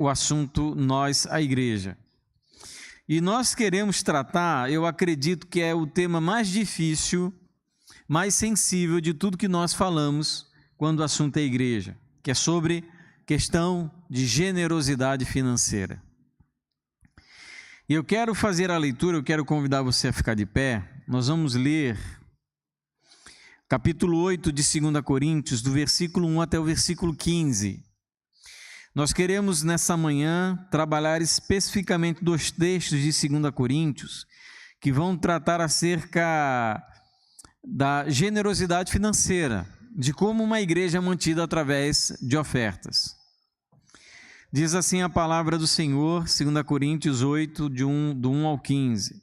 o assunto nós, a igreja. E nós queremos tratar, eu acredito que é o tema mais difícil, mais sensível de tudo que nós falamos quando o assunto é igreja, que é sobre questão de generosidade financeira. E eu quero fazer a leitura, eu quero convidar você a ficar de pé. Nós vamos ler capítulo 8 de 2 Coríntios, do versículo 1 até o versículo 15. Nós queremos nessa manhã trabalhar especificamente dos textos de 2 Coríntios que vão tratar acerca da generosidade financeira, de como uma igreja é mantida através de ofertas. Diz assim a palavra do Senhor, 2 Coríntios 8, do 1 ao 15.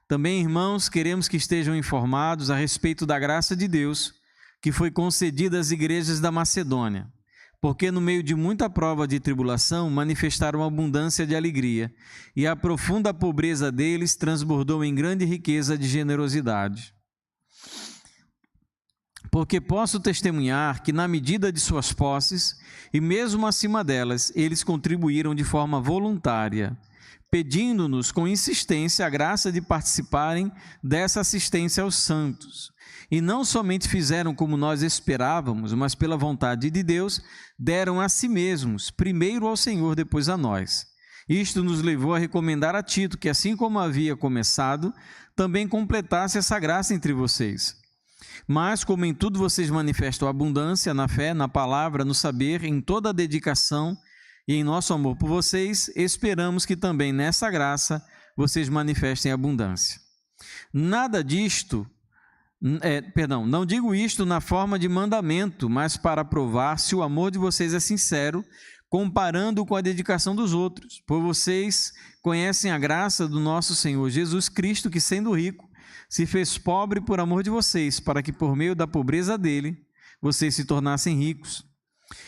Também, irmãos, queremos que estejam informados a respeito da graça de Deus que foi concedida às igrejas da Macedônia, porque no meio de muita prova de tribulação manifestaram abundância de alegria, e a profunda pobreza deles transbordou em grande riqueza de generosidade. Porque posso testemunhar que na medida de suas posses, e mesmo acima delas, eles contribuíram de forma voluntária, pedindo-nos com insistência a graça de participarem dessa assistência aos santos. E não somente fizeram como nós esperávamos, mas pela vontade de Deus, deram a si mesmos, primeiro ao Senhor, depois a nós. Isto nos levou a recomendar a Tito que, assim como havia começado, também completasse essa graça entre vocês. Mas, como em tudo vocês manifestam abundância, na fé, na palavra, no saber, em toda a dedicação e em nosso amor por vocês, esperamos que também nessa graça vocês manifestem abundância. Nada disto, não digo isto na forma de mandamento, mas para provar se o amor de vocês é sincero, comparando com a dedicação dos outros. Pois vocês conhecem a graça do nosso Senhor Jesus Cristo, que sendo rico, se fez pobre por amor de vocês, para que por meio da pobreza dele, vocês se tornassem ricos.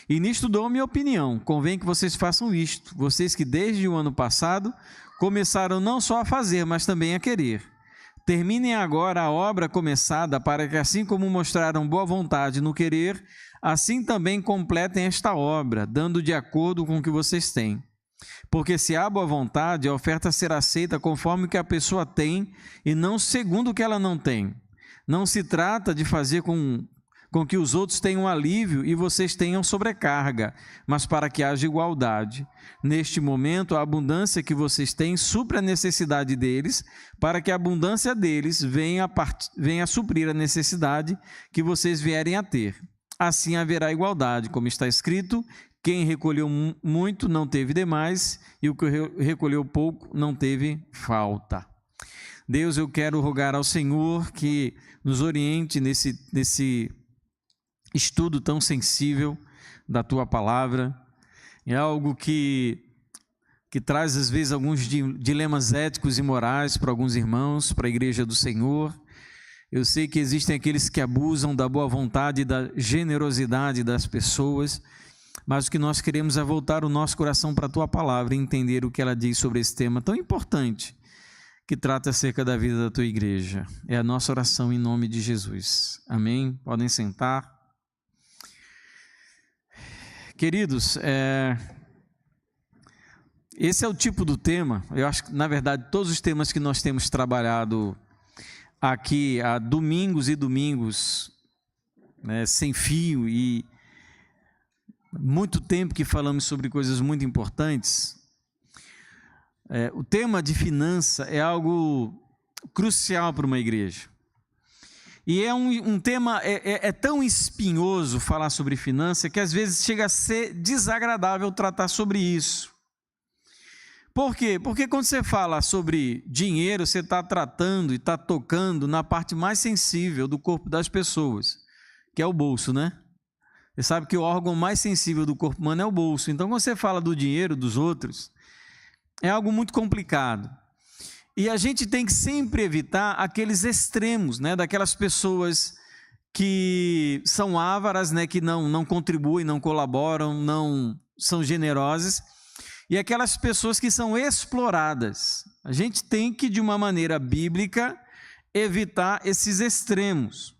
E nisto dou minha opinião, convém que vocês façam isto, vocês que desde o ano passado começaram não só a fazer, mas também a querer. Terminem agora a obra começada, para que assim como mostraram boa vontade no querer, assim também completem esta obra, dando de acordo com o que vocês têm. Porque se há boa vontade, a oferta será aceita conforme o que a pessoa tem e não segundo o que ela não tem. Não se trata de fazer com que os outros tenham alívio e vocês tenham sobrecarga, mas para que haja igualdade. Neste momento, a abundância que vocês têm supre a necessidade deles, para que a abundância deles venha a suprir a necessidade que vocês vierem a ter. Assim haverá igualdade, como está escrito: quem recolheu muito não teve demais, e o que recolheu pouco não teve falta. Deus, eu quero rogar ao Senhor que nos oriente nesse estudo tão sensível da Tua Palavra. É algo que traz às vezes alguns dilemas éticos e morais para alguns irmãos, para a Igreja do Senhor. Eu sei que existem aqueles que abusam da boa vontade e da generosidade das pessoas, mas o que nós queremos é voltar o nosso coração para a Tua Palavra e entender o que ela diz sobre esse tema tão importante que trata acerca da vida da Tua Igreja. É a nossa oração em nome de Jesus. Amém? Podem sentar. Queridos, esse é o tipo do tema, eu acho que na verdade todos os temas que nós temos trabalhado aqui há domingos e domingos, né, sem fio, e muito tempo que falamos sobre coisas muito importantes. O tema de finança é algo crucial para uma igreja. E é um tema, tão espinhoso falar sobre finança, que às vezes chega a ser desagradável tratar sobre isso. Por quê? Porque quando você fala sobre dinheiro, você está tratando e está tocando na parte mais sensível do corpo das pessoas, que é o bolso, né? Você sabe que o órgão mais sensível do corpo humano é o bolso. Então, quando você fala do dinheiro dos outros, é algo muito complicado. E a gente tem que sempre evitar aqueles extremos, né? Daquelas pessoas que são ávaras, né? Que não contribuem, não colaboram, não são generosas, e aquelas pessoas que são exploradas. A gente tem que, de uma maneira bíblica, evitar esses extremos.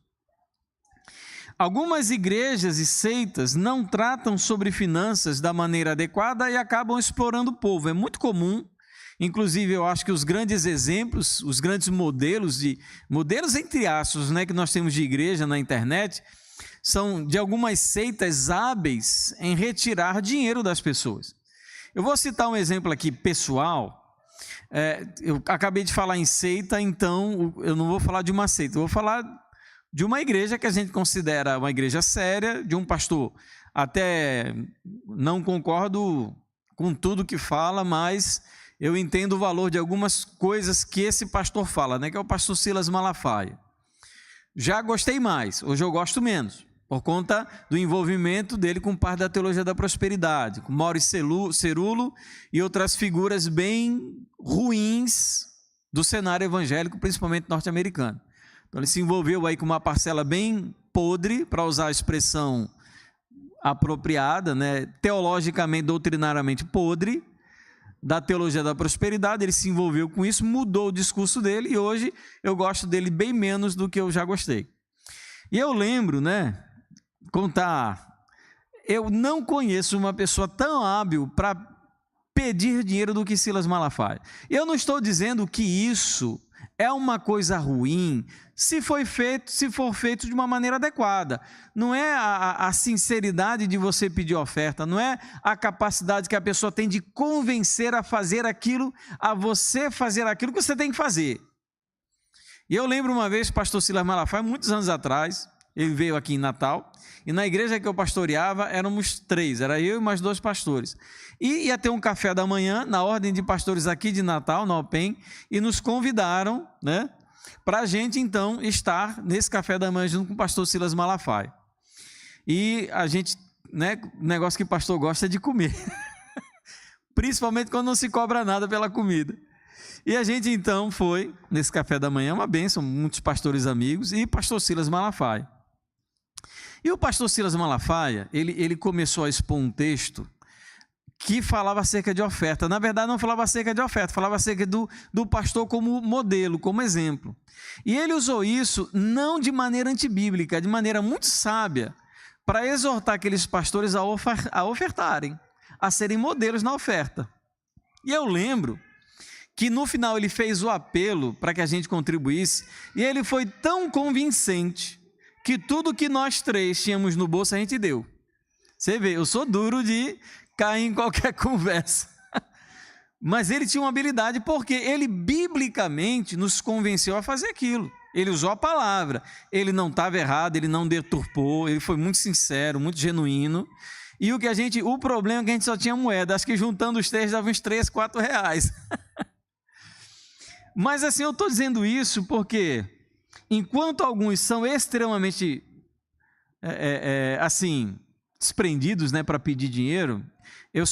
Algumas igrejas e seitas não tratam sobre finanças da maneira adequada e acabam explorando o povo. É muito comum, inclusive eu acho que os grandes exemplos, os grandes modelos entre aspas, né, que nós temos de igreja na internet, são de algumas seitas hábeis em retirar dinheiro das pessoas. Eu vou citar um exemplo aqui pessoal. Eu acabei de falar em seita, então eu não vou falar de uma seita, eu vou falar de uma igreja que a gente considera uma igreja séria, de um pastor. Até não concordo com tudo que fala, mas eu entendo o valor de algumas coisas que esse pastor fala, né? Que é o pastor Silas Malafaia. Já gostei mais, hoje eu gosto menos, por conta do envolvimento dele com parte da teologia da prosperidade, com Maurice Cerulo e outras figuras bem ruins do cenário evangélico, principalmente norte-americano. Então ele se envolveu aí com uma parcela bem podre, para usar a expressão apropriada, né? Teologicamente, doutrinariamente podre, da teologia da prosperidade. Ele se envolveu com isso, mudou o discurso dele e hoje eu gosto dele bem menos do que eu já gostei. E eu lembro, né, eu não conheço uma pessoa tão hábil para pedir dinheiro do que Silas Malafaia. Eu não estou dizendo que isso é uma coisa ruim se for feito de uma maneira adequada. Não é a sinceridade de você pedir oferta, não é a capacidade que a pessoa tem de convencer a fazer aquilo, a você fazer aquilo que você tem que fazer. E eu lembro uma vez, o pastor Silas Malafaia, muitos anos atrás, ele veio aqui em Natal, e na igreja que eu pastoreava éramos 3, era eu e mais 2 pastores. E ia ter um café da manhã, na ordem de pastores aqui de Natal, na Alpen, e nos convidaram, né, para a gente então estar nesse café da manhã junto com o pastor Silas Malafaia. E a gente, né, o negócio que o pastor gosta é de comer, principalmente quando não se cobra nada pela comida. E a gente então foi nesse café da manhã, uma bênção, muitos pastores amigos, e pastor Silas Malafaia. E o pastor Silas Malafaia, ele começou a expor um texto que falava acerca de oferta. Na verdade, não falava acerca de oferta, falava acerca do pastor como modelo, como exemplo. E ele usou isso não de maneira antibíblica, de maneira muito sábia, para exortar aqueles pastores a ofertarem, a serem modelos na oferta. E eu lembro que no final ele fez o apelo para que a gente contribuísse, e ele foi tão convincente que tudo que nós 3 tínhamos no bolso a gente deu. Você vê, eu sou duro de cair em qualquer conversa. Mas ele tinha uma habilidade porque ele biblicamente nos convenceu a fazer aquilo. Ele usou a palavra, ele não estava errado, ele não deturpou, ele foi muito sincero, muito genuíno. E o problema é que a gente só tinha moeda, acho que juntando os 3 dava uns 3, 4 reais. Mas assim, eu estou dizendo isso porque, enquanto alguns são extremamente, assim, desprendidos, né, para pedir dinheiro, eu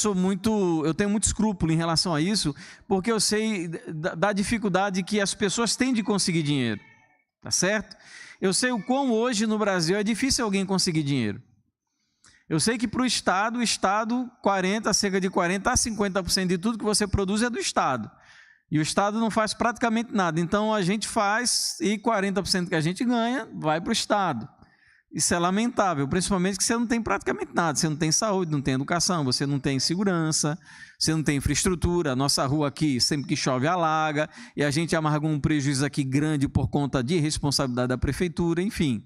tenho muito escrúpulo em relação a isso, porque eu sei da dificuldade que as pessoas têm de conseguir dinheiro, tá certo? Eu sei o quão hoje no Brasil é difícil alguém conseguir dinheiro. Eu sei que para o Estado, cerca de 40% a 50% de tudo que você produz é do Estado. E o Estado não faz praticamente nada. Então, a gente faz e 40% que a gente ganha vai para o Estado. Isso é lamentável, principalmente que você não tem praticamente nada. Você não tem saúde, não tem educação, você não tem segurança, você não tem infraestrutura. A nossa rua aqui, sempre que chove, alaga. E a gente amarga um prejuízo aqui grande por conta de irresponsabilidade da prefeitura, enfim.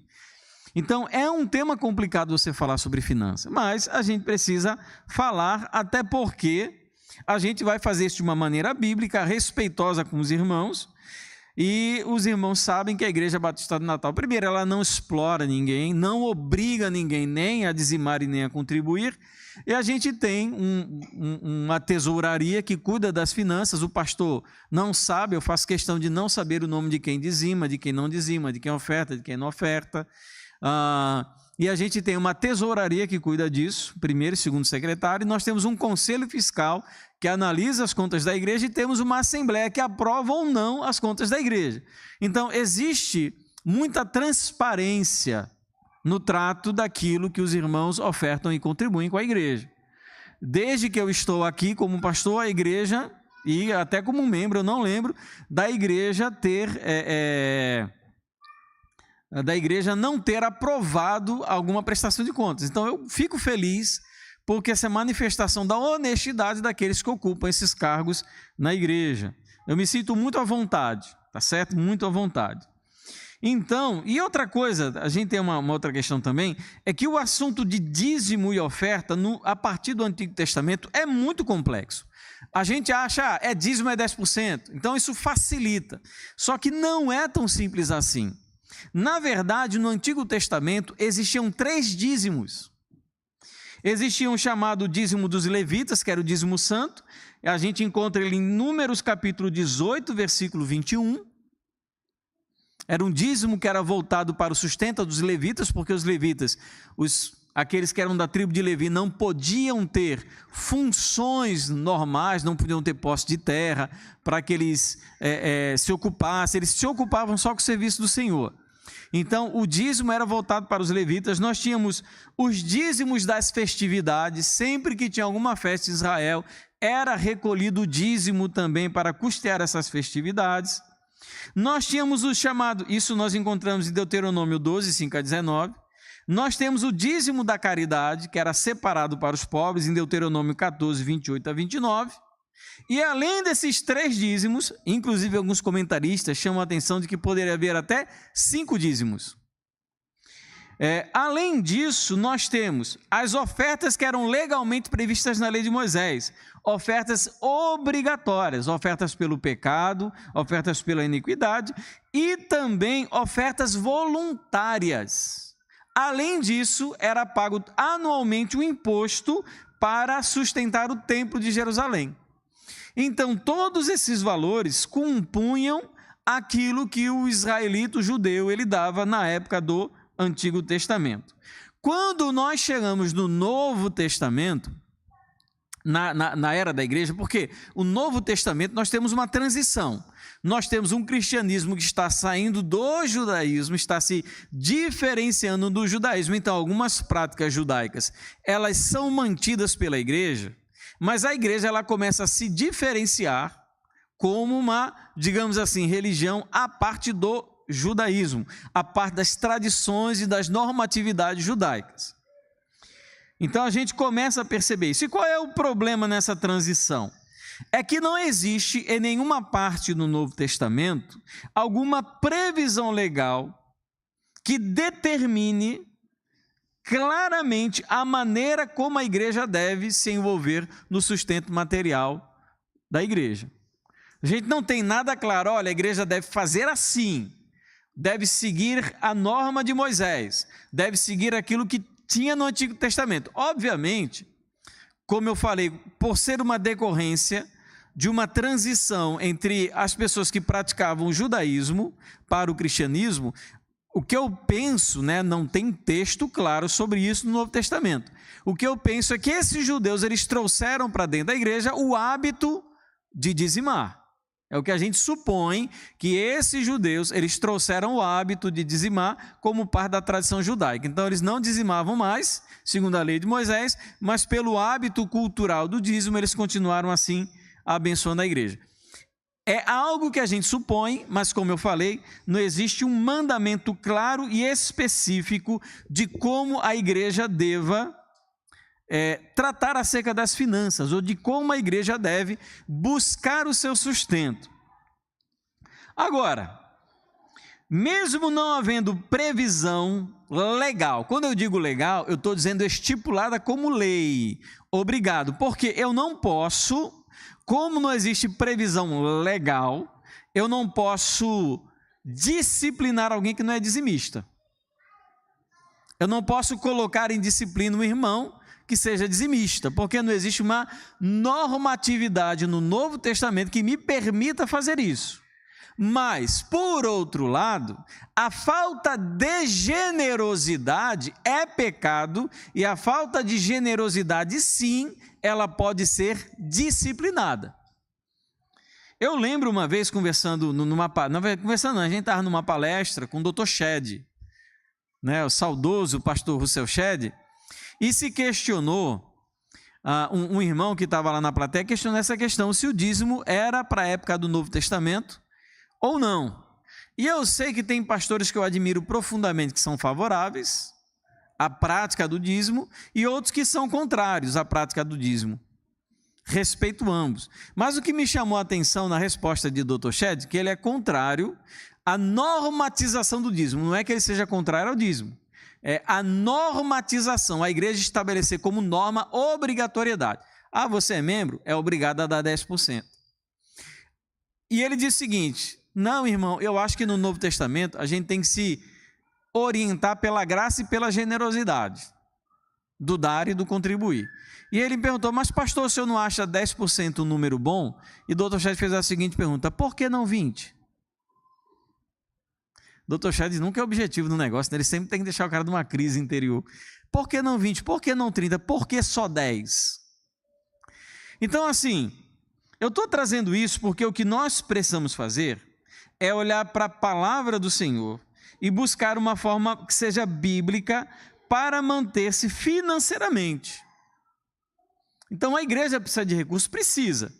Então, é um tema complicado você falar sobre finanças. Mas a gente precisa falar, até porque a gente vai fazer isso de uma maneira bíblica, respeitosa com os irmãos, e os irmãos sabem que a Igreja Batista do Natal, primeiro, ela não explora ninguém, não obriga ninguém nem a dizimar e nem a contribuir, e a gente tem uma tesouraria que cuida das finanças. O pastor não sabe, eu faço questão de não saber o nome de quem dizima, de quem não dizima, de quem oferta, de quem não oferta. E a gente tem uma tesouraria que cuida disso, primeiro e segundo secretário, e nós temos um conselho fiscal que analisa as contas da igreja e temos uma assembleia que aprova ou não as contas da igreja. Então, existe muita transparência no trato daquilo que os irmãos ofertam e contribuem com a igreja. Desde que eu estou aqui como pastor, a igreja, e até como membro, eu não lembro, da igreja ter da igreja não ter aprovado alguma prestação de contas. Então eu fico feliz porque essa é manifestação da honestidade daqueles que ocupam esses cargos na igreja. Eu me sinto muito à vontade, tá certo? Muito à vontade. Então, e outra coisa, a gente tem uma outra questão também, é que o assunto de dízimo e oferta, a partir do Antigo Testamento, é muito complexo. A gente acha, dízimo é 10%, então isso facilita. Só que não é tão simples assim. Na verdade, no Antigo Testamento, existiam 3 dízimos. Existia um chamado dízimo dos levitas, que era o dízimo santo. A gente encontra ele em Números capítulo 18, versículo 21. Era um dízimo que era voltado para o sustento dos levitas, porque os levitas, aqueles que eram da tribo de Levi, não podiam ter funções normais, não podiam ter posse de terra, para que eles se ocupassem. Eles se ocupavam só com o serviço do Senhor. Então, o dízimo era voltado para os levitas. Nós tínhamos os dízimos das festividades. Sempre que tinha alguma festa em Israel, era recolhido o dízimo também para custear essas festividades. Nós tínhamos o chamado, isso nós encontramos em Deuteronômio 12, 5 a 19. Nós temos o dízimo da caridade, que era separado para os pobres, em Deuteronômio 14, 28 a 29. E além desses 3 dízimos, inclusive alguns comentaristas chamam a atenção de que poderia haver até 5 dízimos. Além disso, nós temos as ofertas que eram legalmente previstas na lei de Moisés, ofertas obrigatórias, ofertas pelo pecado, ofertas pela iniquidade e também ofertas voluntárias. Além disso, era pago anualmente um imposto para sustentar o templo de Jerusalém. Então, todos esses valores compunham aquilo que o israelita, o judeu, ele dava na época do Antigo Testamento. Quando nós chegamos no Novo Testamento, na era da igreja, porque o Novo Testamento nós temos uma transição. Nós temos um cristianismo que está saindo do judaísmo, está se diferenciando do judaísmo. Então, algumas práticas judaicas, elas são mantidas pela igreja, mas a igreja ela começa a se diferenciar como uma, digamos assim, religião à parte do judaísmo, a parte das tradições e das normatividades judaicas. Então a gente começa a perceber isso. E qual é o problema nessa transição? É que não existe em nenhuma parte do Novo Testamento alguma previsão legal que determine claramente a maneira como a igreja deve se envolver no sustento material da igreja. A gente não tem nada claro, olha, a igreja deve fazer assim, deve seguir a norma de Moisés, deve seguir aquilo que tinha no Antigo Testamento. Obviamente, como eu falei, por ser uma decorrência de uma transição entre as pessoas que praticavam o judaísmo para o cristianismo, o que eu penso, não tem texto claro sobre isso no Novo Testamento. O que eu penso é que esses judeus, eles trouxeram para dentro da igreja o hábito de dizimar. É o que a gente supõe, que esses judeus, eles trouxeram o hábito de dizimar como parte da tradição judaica. Então, eles não dizimavam mais, segundo a lei de Moisés, mas pelo hábito cultural do dízimo, eles continuaram assim, abençoando a igreja. É algo que a gente supõe, mas como eu falei, não existe um mandamento claro e específico de como a igreja deva tratar acerca das finanças, ou de como a igreja deve buscar o seu sustento. Agora, mesmo não havendo previsão legal, quando eu digo legal, eu estou dizendo estipulada como lei, obrigado, porque eu não posso, como não existe previsão legal, eu não posso disciplinar alguém que não é dizimista. Eu não posso colocar em disciplina um irmão que seja dizimista, porque não existe uma normatividade no Novo Testamento que me permita fazer isso. Mas, por outro lado, a falta de generosidade é pecado, e a falta de generosidade, sim, ela pode ser disciplinada. Eu lembro uma vez conversando, a gente estava numa palestra com o Dr. Shedd, o saudoso pastor Russell Shedd, e se questionou, um irmão que estava lá na plateia questionou essa questão, se o dízimo era para a época do Novo Testamento ou não. E eu sei que tem pastores que eu admiro profundamente que são favoráveis à prática do dízimo e outros que são contrários à prática do dízimo. Respeito ambos. Mas o que me chamou a atenção na resposta de Dr. Shedd é que ele é contrário à normatização do dízimo. Não é que ele seja contrário ao dízimo. É a normatização, a igreja estabelecer como norma obrigatoriedade. Ah, você é membro? É obrigado a dar 10%. E ele diz o seguinte: não, irmão, eu acho que no Novo Testamento a gente tem que se orientar pela graça e pela generosidade, do dar e do contribuir. E ele perguntou: mas pastor, o senhor não acha 10% um número bom? E o Dr. Shedd fez a seguinte pergunta: por que não 20%? Dr. Shedd nunca é objetivo no negócio, né? Ele sempre tem que deixar o cara numa crise interior. Por que não 20%? Por que não 30%? Por que só 10%? Então, assim, eu estou trazendo isso porque o que nós precisamos fazer é olhar para a palavra do Senhor e buscar uma forma que seja bíblica para manter-se financeiramente. Então, a igreja precisa de recursos? Precisa.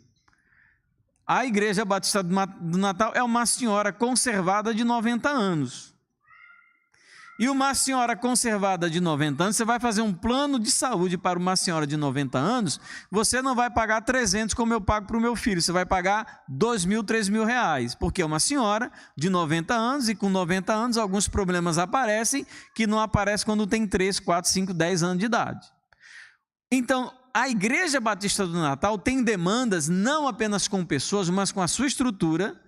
A Igreja Batista do Natal é uma senhora conservada de 90 anos. E uma senhora conservada de 90 anos, você vai fazer um plano de saúde para uma senhora de 90 anos, você não vai pagar 300 como eu pago para o meu filho, você vai pagar 2.000, 3.000 reais, porque é uma senhora de 90 anos e com 90 anos alguns problemas aparecem que não aparecem quando tem 3, 4, 5, 10 anos de idade. Então, a Igreja Batista do Natal tem demandas não apenas com pessoas, mas com a sua estrutura,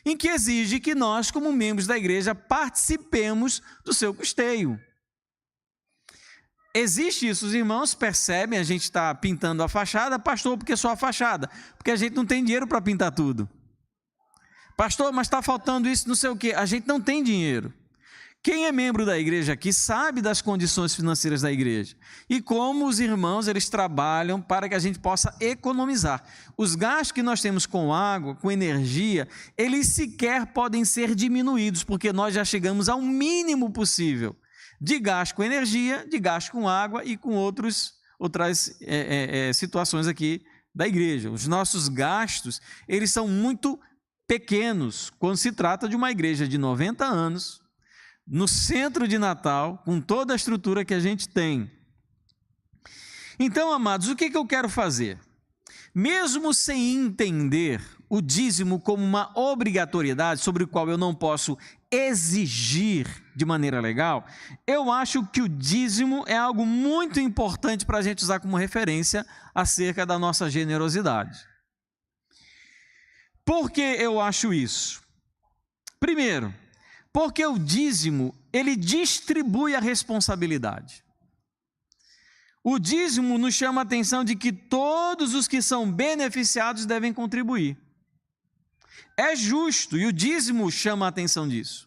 em que exige que nós, como membros da igreja, participemos do seu custeio. Existe isso, os irmãos percebem, a gente está pintando a fachada, pastor, porque só a fachada? Porque a gente não tem dinheiro para pintar tudo. Pastor, mas está faltando isso, não sei o quê. A gente não tem dinheiro. Quem é membro da igreja aqui sabe das condições financeiras da igreja e como os irmãos eles trabalham para que a gente possa economizar. Os gastos que nós temos com água, com energia, eles sequer podem ser diminuídos, porque nós já chegamos ao mínimo possível de gasto com energia, de gasto com água e com outras situações aqui da igreja. Os nossos gastos, eles são muito pequenos quando se trata de uma igreja de 90 anos, no centro de Natal, com toda a estrutura que a gente tem. Então, amados, o que eu quero fazer? Mesmo sem entender o dízimo como uma obrigatoriedade sobre o qual eu não posso exigir de maneira legal, eu acho que o dízimo é algo muito importante para a gente usar como referência acerca da nossa generosidade. Por que eu acho isso? Primeiro, porque o dízimo, ele distribui a responsabilidade. O dízimo nos chama a atenção de que todos os que são beneficiados devem contribuir. É justo, e o dízimo chama a atenção disso.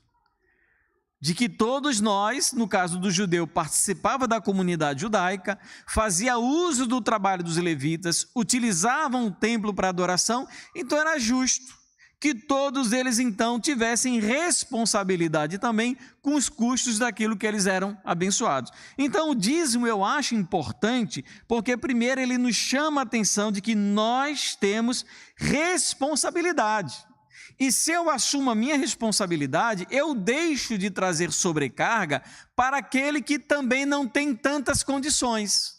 De que todos nós, no caso do judeu, participava da comunidade judaica, fazia uso do trabalho dos levitas, utilizavam o templo para adoração, então era justo que todos eles então tivessem responsabilidade também com os custos daquilo que eles eram abençoados. Então o dízimo eu acho importante porque primeiro ele nos chama a atenção de que nós temos responsabilidade. E se eu assumo a minha responsabilidade, eu deixo de trazer sobrecarga para aquele que também não tem tantas condições.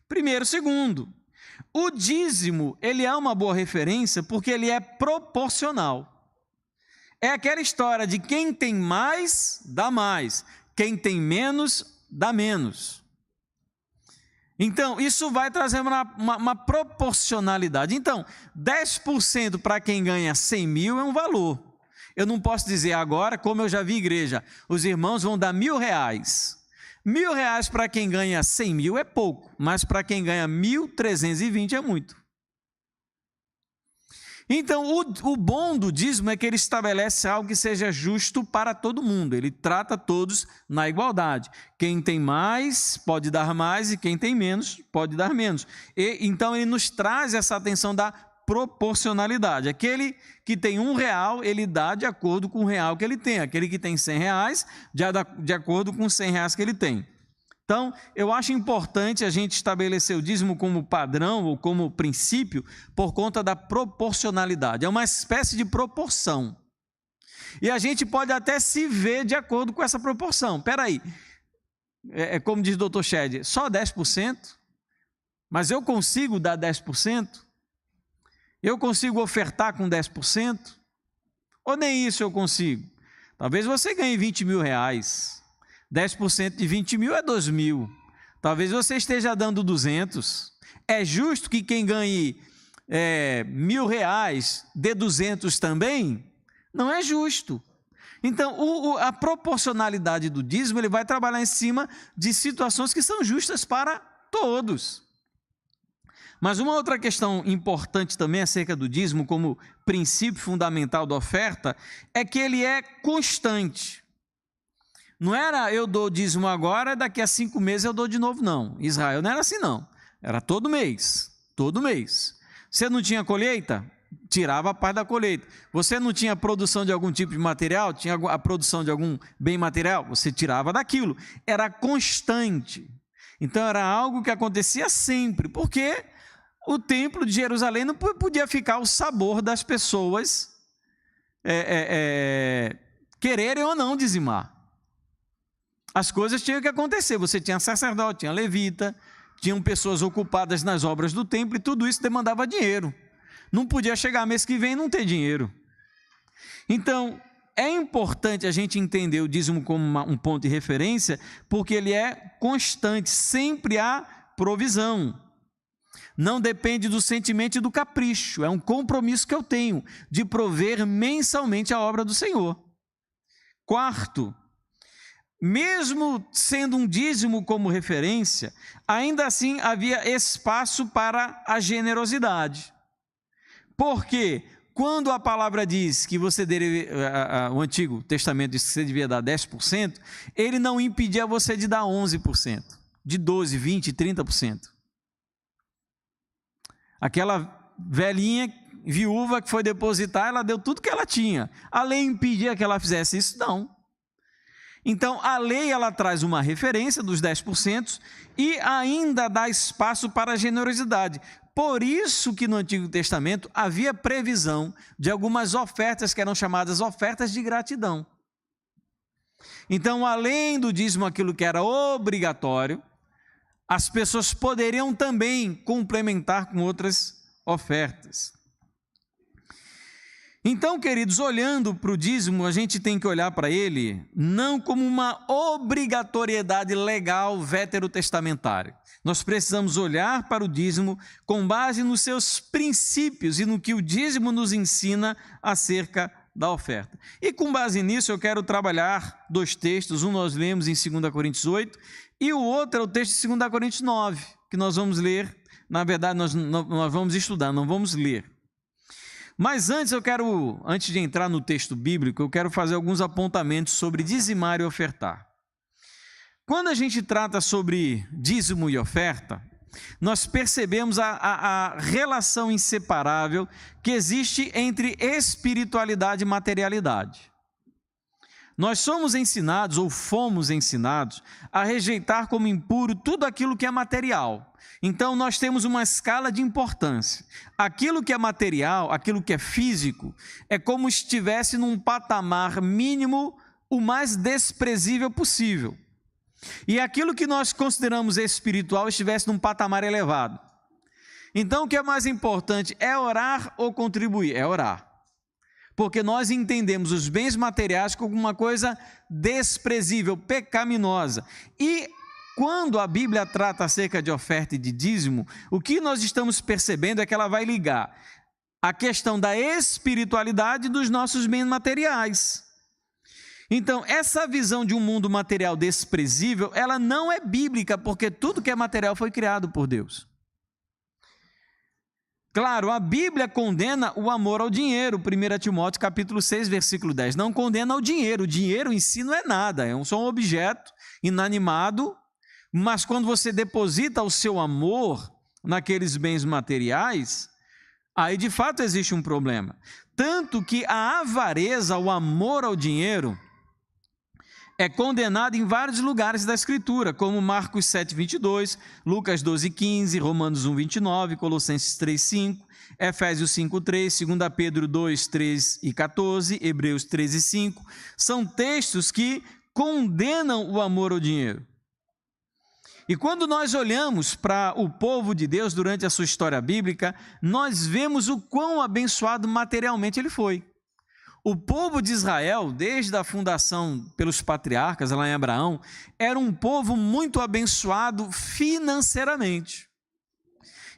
Primeiro. Segundo, o dízimo, ele é uma boa referência porque ele é proporcional. É aquela história de quem tem mais, dá mais. Quem tem menos, dá menos. Então, isso vai trazer uma proporcionalidade. Então, 10% para quem ganha 100 mil é um valor. Eu não posso dizer agora, como eu já vi igreja, os irmãos vão dar R$1.000. R$1.000 para quem ganha 100 mil é pouco, mas para quem ganha 1.320 é muito. Então, o bom do dízimo é que ele estabelece algo que seja justo para todo mundo. Ele trata todos na igualdade. Quem tem mais pode dar mais e quem tem menos pode dar menos. Então, ele nos traz essa atenção da proporcionalidade. Aquele que tem R$1, ele dá de acordo com o real que ele tem. Aquele que tem R$100, já dá de acordo com os R$100 que ele tem. Então, eu acho importante a gente estabelecer o dízimo como padrão ou como princípio por conta da proporcionalidade. É uma espécie de proporção. E a gente pode até se ver de acordo com essa proporção. Espera aí, como diz o Dr. Shed, só 10%? Mas eu consigo dar 10%? Eu consigo ofertar com 10%? Ou nem isso eu consigo? Talvez você ganhe 20 mil reais. 10% de 20 mil é 2 mil. Talvez você esteja dando 200. É justo que quem ganhe R$1.000 dê 200 também? Não é justo. Então, a proporcionalidade do dízimo, ele vai trabalhar em cima de situações que são justas para todos. Mas uma outra questão importante também acerca do dízimo, como princípio fundamental da oferta, é que ele é constante. Não era eu dou dízimo agora, daqui a 5 meses eu dou de novo, não. Israel não era assim, não. Era todo mês, todo mês. Você não tinha colheita? Tirava a parte da colheita. Você não tinha produção de algum tipo de material? Tinha a produção de algum bem material? Você tirava daquilo. Era constante. Então era algo que acontecia sempre, porque o templo de Jerusalém não podia ficar ao sabor das pessoas quererem ou não dizimar. As coisas tinham que acontecer. Você tinha sacerdote, tinha levita, tinham pessoas ocupadas nas obras do templo e tudo isso demandava dinheiro. Não podia chegar mês que vem e não ter dinheiro. Então, é importante a gente entender o dízimo como um ponto de referência, porque ele é constante, sempre há provisão. Não depende do sentimento e do capricho, é um compromisso que eu tenho de prover mensalmente a obra do Senhor. Quarto, mesmo sendo um dízimo como referência, ainda assim havia espaço para a generosidade. Porque quando a palavra diz que você o Antigo Testamento diz que você devia dar 10%, ele não impedia você de dar 11%, de 12%, 20%, 30%. Aquela velhinha viúva que foi depositar, ela deu tudo que ela tinha. A lei impedia que ela fizesse isso? Não. Então, a lei ela traz uma referência dos 10% e ainda dá espaço para a generosidade. Por isso que no Antigo Testamento havia previsão de algumas ofertas que eram chamadas ofertas de gratidão. Então, além do dízimo, aquilo que era obrigatório, as pessoas poderiam também complementar com outras ofertas. Então, queridos, olhando para o dízimo, a gente tem que olhar para ele não como uma obrigatoriedade legal veterotestamentária. Nós precisamos olhar para o dízimo com base nos seus princípios e no que o dízimo nos ensina acerca da oferta. E com base nisso eu quero trabalhar 2 textos, um nós lemos em 2 Coríntios 8 e o outro é o texto de 2 Coríntios 9, que nós vamos ler, na verdade nós vamos estudar, não vamos ler. Mas antes de entrar no texto bíblico, eu quero fazer alguns apontamentos sobre dizimar e ofertar. Quando a gente trata sobre dízimo e oferta, nós percebemos a relação inseparável que existe entre espiritualidade e materialidade. Nós somos ensinados, ou fomos ensinados, a rejeitar como impuro tudo aquilo que é material. Então, nós temos uma escala de importância. Aquilo que é material, aquilo que é físico, é como se estivesse num patamar mínimo o mais desprezível possível. E aquilo que nós consideramos espiritual estivesse num patamar elevado. Então, o que é mais importante é orar ou contribuir? É orar. Porque nós entendemos os bens materiais como uma coisa desprezível, pecaminosa. E quando a Bíblia trata acerca de oferta e de dízimo, o que nós estamos percebendo é que ela vai ligar a questão da espiritualidade dos nossos bens materiais. Então, essa visão de um mundo material desprezível, ela não é bíblica, porque tudo que é material foi criado por Deus. Claro, a Bíblia condena o amor ao dinheiro, 1 Timóteo capítulo 6, versículo 10. Não condena o dinheiro em si não é nada, é só um objeto inanimado, mas quando você deposita o seu amor naqueles bens materiais, aí de fato existe um problema. Tanto que a avareza, o amor ao dinheiro, é condenado em vários lugares da Escritura, como Marcos 7:22, Lucas 12:15, Romanos 1:29, Colossenses 3:5, Efésios 5:3, 2 Pedro 2:3 e 14, Hebreus 13:5. São textos que condenam o amor ao dinheiro. E quando nós olhamos para o povo de Deus durante a sua história bíblica, nós vemos o quão abençoado materialmente ele foi. O povo de Israel, desde a fundação pelos patriarcas, lá em Abraão, era um povo muito abençoado financeiramente.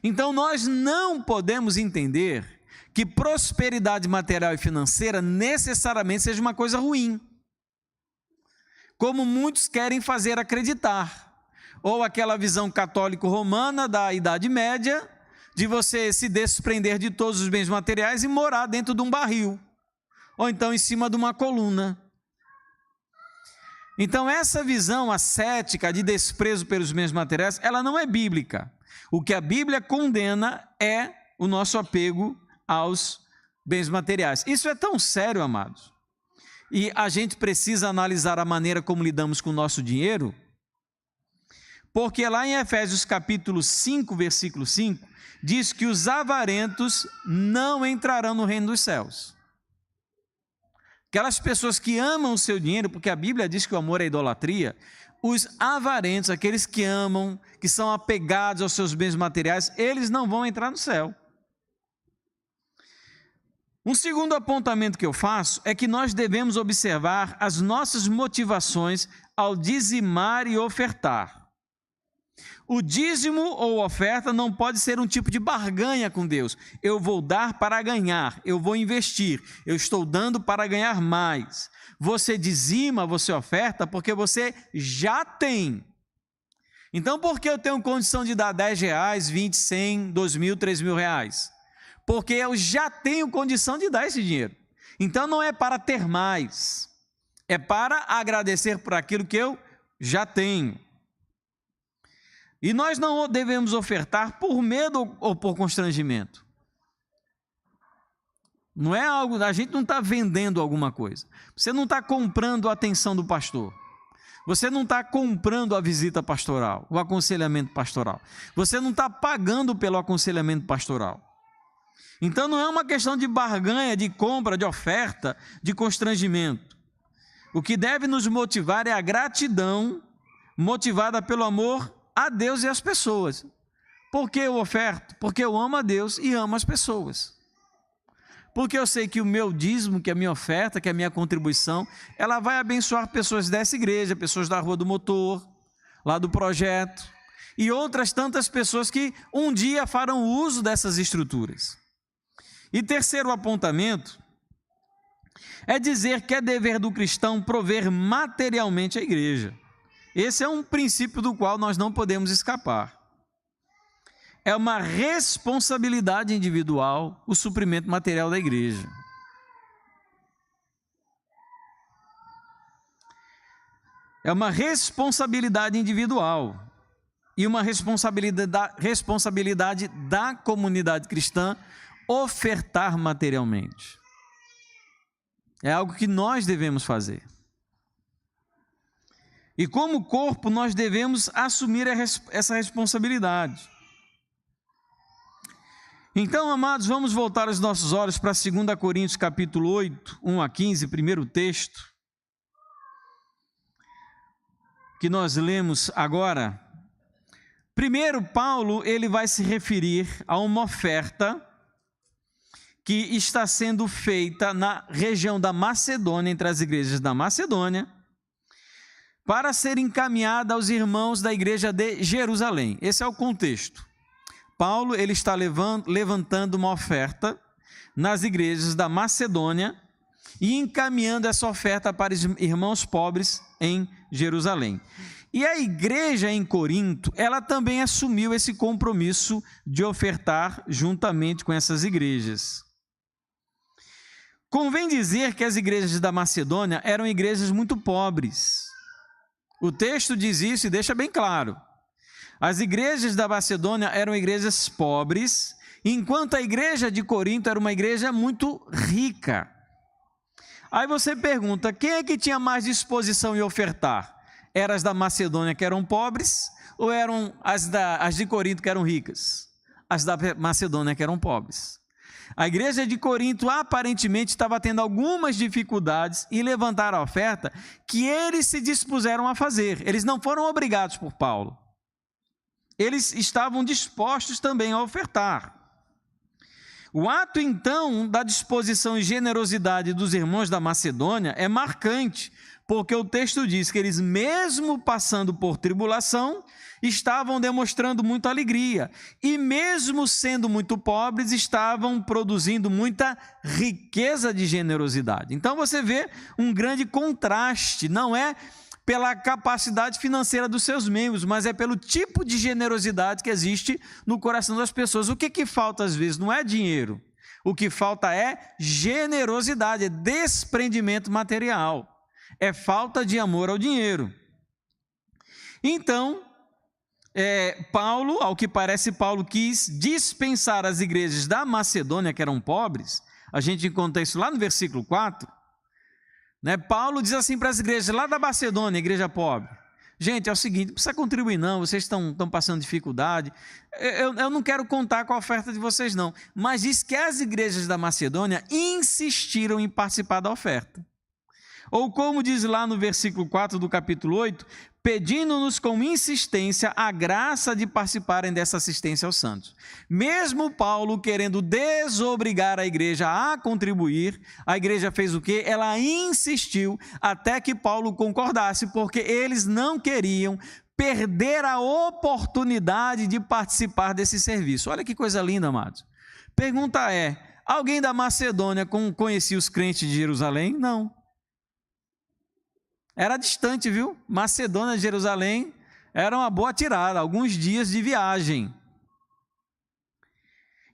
Então nós não podemos entender que prosperidade material e financeira necessariamente seja uma coisa ruim, como muitos querem fazer acreditar. Ou aquela visão católico-romana da Idade Média, de você se desprender de todos os bens materiais e morar dentro de um barril, ou então em cima de uma coluna. Então essa visão ascética de desprezo pelos bens materiais, ela não é bíblica. O que a Bíblia condena é o nosso apego aos bens materiais. Isso é tão sério, amados, e a gente precisa analisar a maneira como lidamos com o nosso dinheiro, porque lá em Efésios capítulo 5, versículo 5, diz que os avarentos não entrarão no reino dos céus. Aquelas pessoas que amam o seu dinheiro, porque a Bíblia diz que o amor é idolatria, os avarentos, aqueles que amam, que são apegados aos seus bens materiais, eles não vão entrar no céu. Um segundo apontamento que eu faço é que nós devemos observar as nossas motivações ao dizimar e ofertar. O dízimo ou oferta não pode ser um tipo de barganha com Deus. Eu vou dar para ganhar, eu vou investir, eu estou dando para ganhar mais. Você dizima, você oferta porque você já tem. Então, por que eu tenho condição de dar R$10, 20, 100, 2 mil, 3 mil reais? Porque eu já tenho condição de dar esse dinheiro. Então, não é para ter mais, é para agradecer por aquilo que eu já tenho. E nós não devemos ofertar por medo ou por constrangimento. Não é algo, a gente não está vendendo alguma coisa. Você não está comprando a atenção do pastor. Você não está comprando a visita pastoral, o aconselhamento pastoral. Você não está pagando pelo aconselhamento pastoral. Então não é uma questão de barganha, de compra, de oferta, de constrangimento. O que deve nos motivar é a gratidão motivada pelo amor a Deus e às pessoas. Por que eu oferto? Porque eu amo a Deus e amo as pessoas. Porque eu sei que o meu dízimo, que a minha oferta, que a minha contribuição, ela vai abençoar pessoas dessa igreja, pessoas da Rua do Motor, lá do projeto, e outras tantas pessoas que um dia farão uso dessas estruturas. E terceiro apontamento é dizer que é dever do cristão prover materialmente a igreja. Esse é um princípio do qual nós não podemos escapar. É uma responsabilidade individual o suprimento material da igreja. É uma responsabilidade individual e uma responsabilidade da comunidade cristã ofertar materialmente. É algo que nós devemos fazer. E como corpo nós devemos assumir essa responsabilidade. Então, amados, vamos voltar os nossos olhos para 2 Coríntios capítulo 8, 1 a 15, primeiro texto, que nós lemos agora. Primeiro, Paulo, ele vai se referir a uma oferta que está sendo feita na região da Macedônia, entre as igrejas da Macedônia, para ser encaminhada aos irmãos da igreja de Jerusalém. Esse é o contexto. Paulo, ele está levantando uma oferta nas igrejas da Macedônia e encaminhando essa oferta para os irmãos pobres em Jerusalém. E a igreja em Corinto, ela também assumiu esse compromisso de ofertar juntamente com essas igrejas. Convém dizer que as igrejas da Macedônia eram igrejas muito pobres. O texto diz isso e deixa bem claro. As igrejas da Macedônia eram igrejas pobres, enquanto a igreja de Corinto era uma igreja muito rica. Aí você pergunta, quem é que tinha mais disposição em ofertar? Eram as da Macedônia que eram pobres ou eram as de Corinto que eram ricas? As da Macedônia que eram pobres. A igreja de Corinto aparentemente estava tendo algumas dificuldades em levantar a oferta que eles se dispuseram a fazer. Eles não foram obrigados por Paulo. Eles estavam dispostos também a ofertar. O ato, então, da disposição e generosidade dos irmãos da Macedônia é marcante, porque o texto diz que eles, mesmo passando por tribulação, estavam demonstrando muita alegria, e mesmo sendo muito pobres, estavam produzindo muita riqueza de generosidade. Então você vê um grande contraste, não é pela capacidade financeira dos seus membros, mas é pelo tipo de generosidade que existe no coração das pessoas. O que falta às vezes não é dinheiro, o que falta é generosidade, é desprendimento material, é falta de amor ao dinheiro. Então, Paulo, ao que parece, Paulo quis dispensar as igrejas da Macedônia, que eram pobres. A gente encontra isso lá no versículo 4, né? Paulo diz assim para as igrejas lá da Macedônia, igreja pobre: gente, é o seguinte, não precisa contribuir não, vocês estão passando dificuldade, eu não quero contar com a oferta de vocês não, mas diz que as igrejas da Macedônia insistiram em participar da oferta. Ou como diz lá no versículo 4 do capítulo 8, pedindo-nos com insistência a graça de participarem dessa assistência aos santos. Mesmo Paulo querendo desobrigar a igreja a contribuir, a igreja fez o quê? Ela insistiu até que Paulo concordasse, porque eles não queriam perder a oportunidade de participar desse serviço. Olha que coisa linda, amados. Pergunta é, alguém da Macedônia conhecia os crentes de Jerusalém? Não. Era distante, viu? Macedônia e Jerusalém era uma boa tirada, alguns dias de viagem.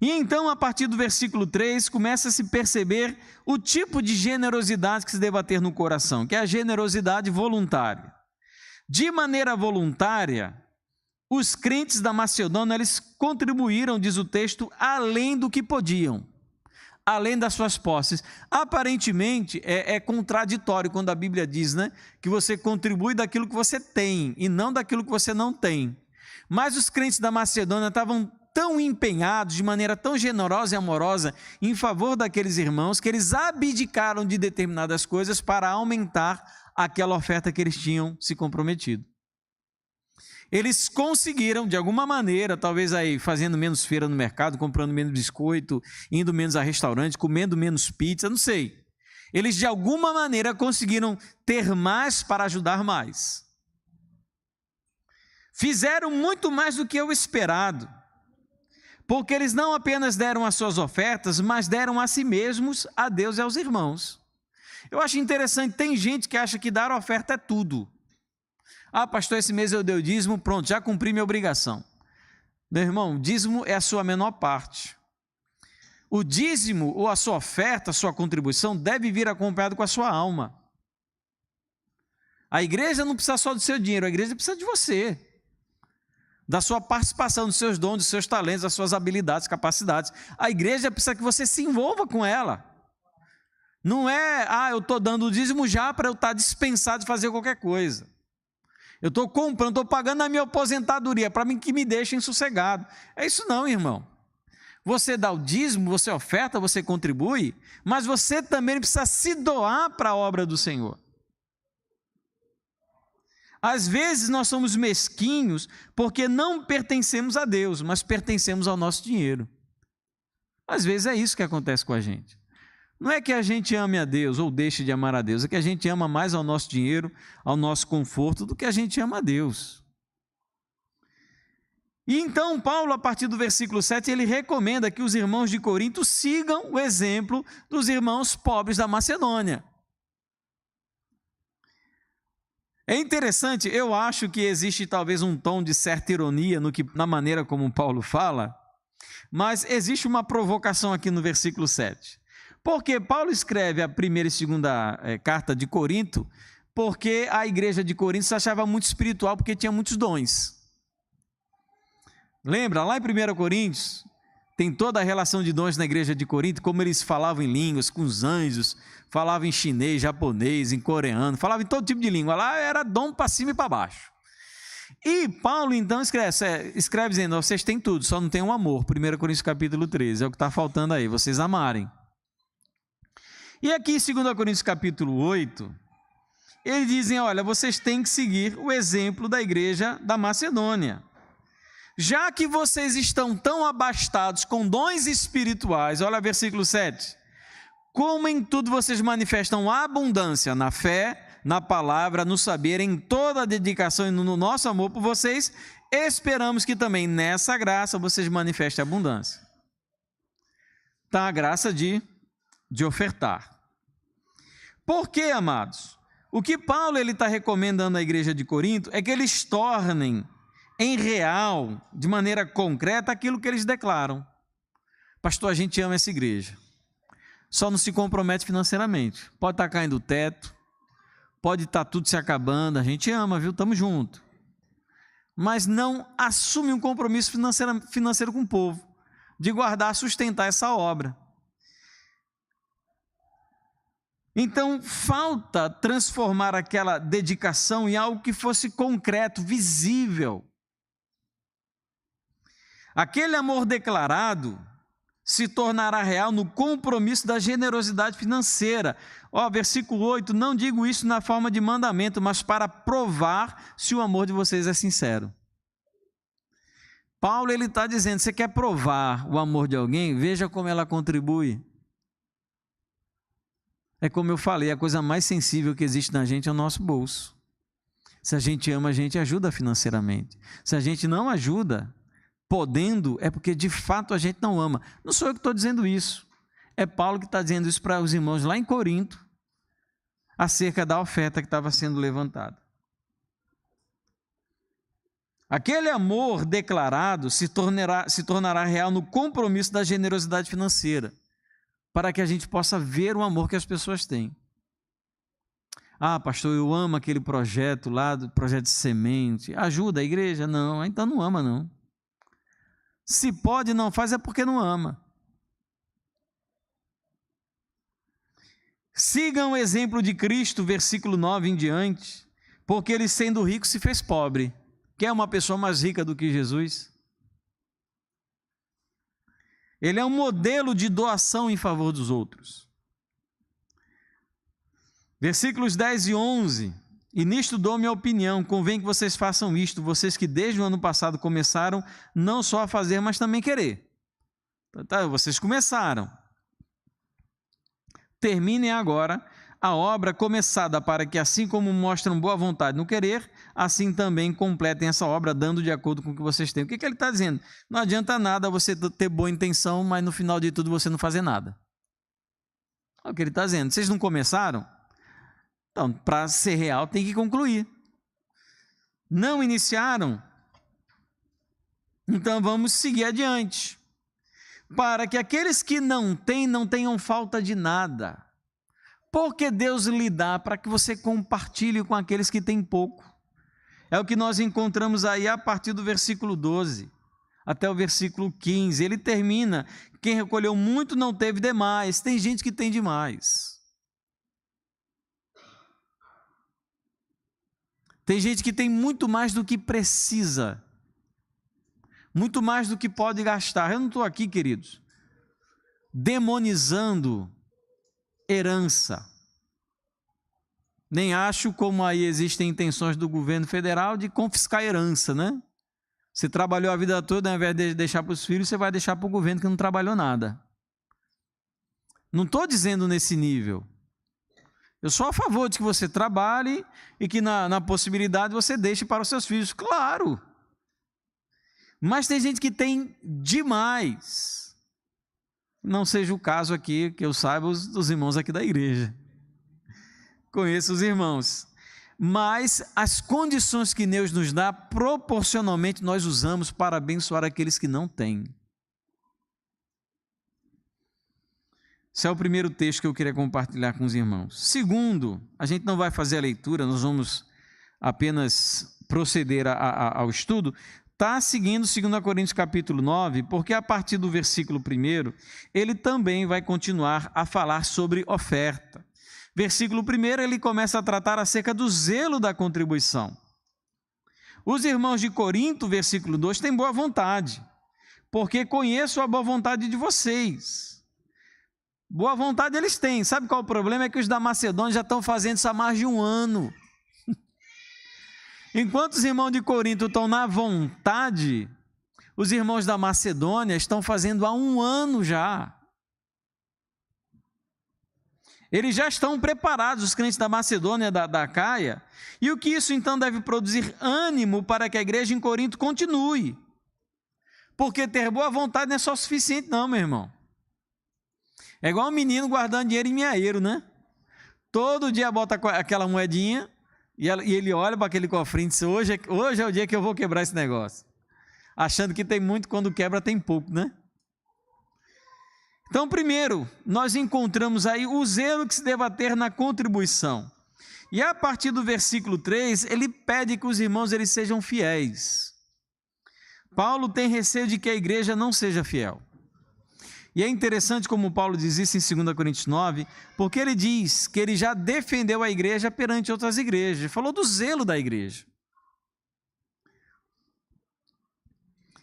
E então, a partir do versículo 3, começa a se perceber o tipo de generosidade que se deve ter no coração, que é a generosidade voluntária. De maneira voluntária, os crentes da Macedônia, eles contribuíram, diz o texto, além do que podiam, além das suas posses. Aparentemente é contraditório quando a Bíblia diz, né, que você contribui daquilo que você tem e não daquilo que você não tem. Mas os crentes da Macedônia estavam tão empenhados, de maneira tão generosa e amorosa, em favor daqueles irmãos, que eles abdicaram de determinadas coisas para aumentar aquela oferta que eles tinham se comprometido. Eles conseguiram, de alguma maneira, talvez aí fazendo menos feira no mercado, comprando menos biscoito, indo menos a restaurante, comendo menos pizza, não sei. Eles, de alguma maneira, conseguiram ter mais para ajudar mais. Fizeram muito mais do que o esperado, porque eles não apenas deram as suas ofertas, mas deram a si mesmos, a Deus e aos irmãos. Eu acho interessante, tem gente que acha que dar oferta é tudo. Ah, pastor, esse mês eu dei o dízimo, pronto, já cumpri minha obrigação. Meu irmão, dízimo é a sua menor parte. O dízimo ou a sua oferta, a sua contribuição deve vir acompanhado com a sua alma. A igreja não precisa só do seu dinheiro, a igreja precisa de você, da sua participação, dos seus dons, dos seus talentos, das suas habilidades, capacidades. A igreja precisa que você se envolva com ela. Não é, eu estou dando o dízimo já para eu estar dispensado de fazer qualquer coisa. Eu estou comprando, estou pagando a minha aposentadoria para mim que me deixem sossegado. É isso não, irmão. Você dá o dízimo, você oferta, você contribui, mas você também precisa se doar para a obra do Senhor. Às vezes nós somos mesquinhos porque não pertencemos a Deus, mas pertencemos ao nosso dinheiro. Às vezes é isso que acontece com a gente. Não é que a gente ame a Deus ou deixe de amar a Deus, é que a gente ama mais ao nosso dinheiro, ao nosso conforto, do que a gente ama a Deus. E então Paulo, a partir do versículo 7, ele recomenda que os irmãos de Corinto sigam o exemplo dos irmãos pobres da Macedônia. É interessante, eu acho que existe talvez um tom de certa ironia na maneira como Paulo fala, mas existe uma provocação aqui no versículo 7. Porque Paulo escreve a primeira e segunda carta de Corinto, porque a igreja de Corinto se achava muito espiritual, porque tinha muitos dons. Lembra, lá em 1 Coríntios, tem toda a relação de dons na igreja de Corinto, como eles falavam em línguas, com os anjos, falavam em chinês, japonês, em coreano, falavam em todo tipo de língua. Lá era dom para cima e para baixo. E Paulo, então, escreve dizendo, vocês têm tudo, só não tem um amor. 1 Coríntios capítulo 13, é o que está faltando aí, vocês amarem. E aqui em 2 Coríntios capítulo 8, eles dizem, olha, vocês têm que seguir o exemplo da igreja da Macedônia. Já que vocês estão tão abastados com dons espirituais, olha versículo 7, como em tudo vocês manifestam abundância na fé, na palavra, no saber, em toda a dedicação e no nosso amor por vocês, esperamos que também nessa graça vocês manifestem abundância. Tá a graça de ofertar. Por quê, amados? O que Paulo está recomendando à igreja de Corinto é que eles tornem em real, de maneira concreta, aquilo que eles declaram. Pastor, a gente ama essa igreja. Só não se compromete financeiramente. Pode estar caindo o teto, pode estar tudo se acabando, a gente ama, viu? Estamos juntos. Mas não assume um compromisso financeiro com o povo, de guardar, sustentar essa obra. Então, falta transformar aquela dedicação em algo que fosse concreto, visível. Aquele amor declarado se tornará real no compromisso da generosidade financeira. Versículo 8, não digo isso na forma de mandamento, mas para provar se o amor de vocês é sincero. Paulo está dizendo, você quer provar o amor de alguém? Veja como ela contribui. É como eu falei, a coisa mais sensível que existe na gente é o nosso bolso. Se a gente ama, a gente ajuda financeiramente. Se a gente não ajuda, podendo, é porque de fato a gente não ama. Não sou eu que estou dizendo isso. É Paulo que está dizendo isso para os irmãos lá em Corinto, acerca da oferta que estava sendo levantada. Aquele amor declarado se tornará real no compromisso da generosidade financeira, para que a gente possa ver o amor que as pessoas têm. Pastor, eu amo aquele projeto lá, do projeto de semente. Ajuda a igreja? Não, então não ama não. Se pode e não faz é porque não ama. Sigam o exemplo de Cristo, versículo 9 em diante, porque ele sendo rico se fez pobre. Quer uma pessoa mais rica do que Jesus? Ele é um modelo de doação em favor dos outros. Versículos 10 e 11. E nisto dou minha opinião, convém que vocês façam isto, vocês que desde o ano passado começaram, não só a fazer, mas também querer. Vocês começaram. Terminem agora a obra começada, para que assim como mostram boa vontade no querer, assim também completem essa obra, dando de acordo com o que vocês têm. O que ele está dizendo? Não adianta nada você ter boa intenção, mas no final de tudo você não fazer nada. É o que ele está dizendo. Vocês não começaram? Então, para ser real, tem que concluir. Não iniciaram? Então, vamos seguir adiante. Para que aqueles que não tenham falta de nada. Porque Deus lhe dá para que você compartilhe com aqueles que têm pouco. É o que nós encontramos aí a partir do versículo 12 até o versículo 15. Ele termina, quem recolheu muito não teve demais. Tem gente que tem demais. Tem gente que tem muito mais do que precisa. Muito mais do que pode gastar. Eu não estou aqui, queridos, demonizando herança. Nem acho como aí existem intenções do governo federal de confiscar herança, né? Você trabalhou a vida toda, ao invés de deixar para os filhos, você vai deixar para o governo que não trabalhou nada. Não estou dizendo nesse nível. Eu sou a favor de que você trabalhe e que na possibilidade você deixe para os seus filhos. Claro! Mas tem gente que tem demais. Não seja o caso aqui, que eu saiba, os irmãos aqui da igreja. Conheço os irmãos. Mas as condições que Deus nos dá, proporcionalmente nós usamos para abençoar aqueles que não têm. Esse é o primeiro texto que eu queria compartilhar com os irmãos. Segundo, a gente não vai fazer a leitura, nós vamos apenas proceder ao estudo. está seguindo 2 Coríntios capítulo 9, porque a partir do versículo 1, ele também vai continuar a falar sobre oferta. Versículo 1, ele começa a tratar acerca do zelo da contribuição. Os irmãos de Corinto, versículo 2, têm boa vontade, porque conheço a boa vontade de vocês. Boa vontade eles têm. Sabe qual é o problema? É que os da Macedônia já estão fazendo isso há mais de um ano. Enquanto os irmãos de Corinto estão na vontade, os irmãos da Macedônia estão fazendo há um ano já. Eles já estão preparados, os crentes da Macedônia, da Acaia, e o que isso então deve produzir ânimo para que a igreja em Corinto continue. Porque ter boa vontade não é só suficiente não, meu irmão. É igual um menino guardando dinheiro em miaeiro, né? Todo dia bota aquela moedinha e ele olha para aquele cofrinho e diz, hoje é o dia que eu vou quebrar esse negócio. Achando que tem muito, quando quebra tem pouco, né? Então, primeiro, nós encontramos aí o zelo que se deva ter na contribuição. E a partir do versículo 3, ele pede que os irmãos eles sejam fiéis. Paulo tem receio de que a igreja não seja fiel. E é interessante como Paulo diz isso em 2 Coríntios 9, porque ele diz que ele já defendeu a igreja perante outras igrejas, falou do zelo da igreja.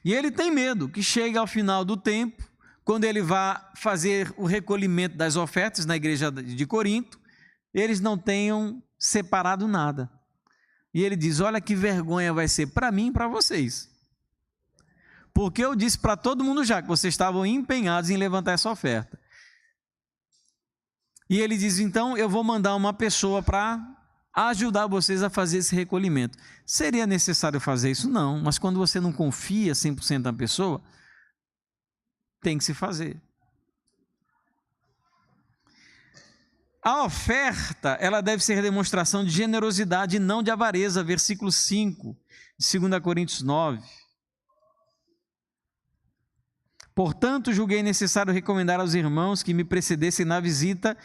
E ele tem medo que chegue ao final do tempo, quando ele vai fazer o recolhimento das ofertas na igreja de Corinto, eles não tenham separado nada. E ele diz, olha que vergonha vai ser para mim e para vocês. Porque eu disse para todo mundo já que vocês estavam empenhados em levantar essa oferta. E ele diz, então eu vou mandar uma pessoa para ajudar vocês a fazer esse recolhimento. Seria necessário fazer isso? Não, mas quando você não confia 100% na pessoa, tem que se fazer. A oferta, ela deve ser demonstração de generosidade e não de avareza, versículo 5, de 2 Coríntios 9. Portanto, julguei necessário recomendar aos irmãos que me precedessem na visita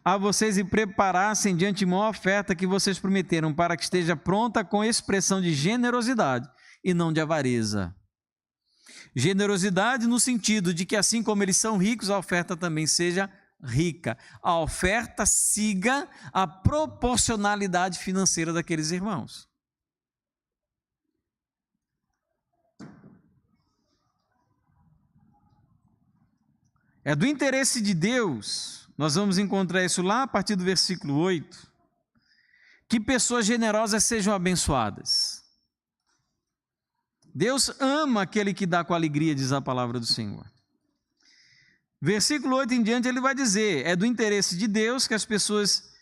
a vocês e preparassem de antemão a oferta que vocês prometeram, para que esteja pronta com expressão de generosidade e não de avareza. Generosidade no sentido de que assim como eles são ricos, a oferta também seja rica. A oferta siga a proporcionalidade financeira daqueles irmãos. É do interesse de Deus, nós vamos encontrar isso lá a partir do versículo 8, que pessoas generosas sejam abençoadas. Deus ama aquele que dá com alegria, diz a palavra do Senhor. Versículo 8 em diante ele vai dizer, é do interesse de Deus que as pessoas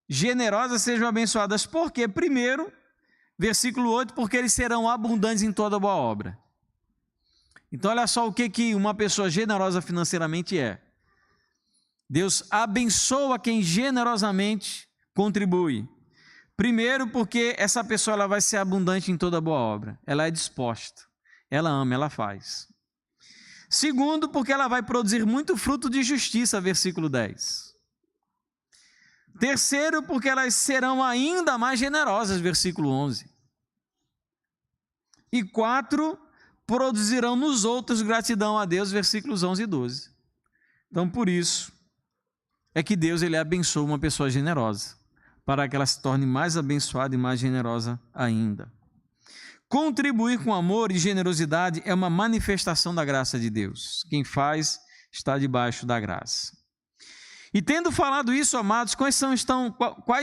generosas sejam abençoadas. Por quê? Primeiro, versículo 8, porque eles serão abundantes em toda boa obra. Então olha só o que uma pessoa generosa financeiramente é. Deus abençoa quem generosamente contribui. Primeiro, porque essa pessoa ela vai ser abundante em toda boa obra. Ela é disposta, ela ama, ela faz. Segundo, porque ela vai produzir muito fruto de justiça, versículo 10. Terceiro, porque elas serão ainda mais generosas, versículo 11. E 4, produzirão nos outros gratidão a Deus, versículos 11 e 12. Então, por isso, é que Deus ele abençoa uma pessoa generosa, para que ela se torne mais abençoada e mais generosa ainda. Contribuir com amor e generosidade é uma manifestação da graça de Deus. Quem faz está debaixo da graça. E tendo falado isso, amados, quais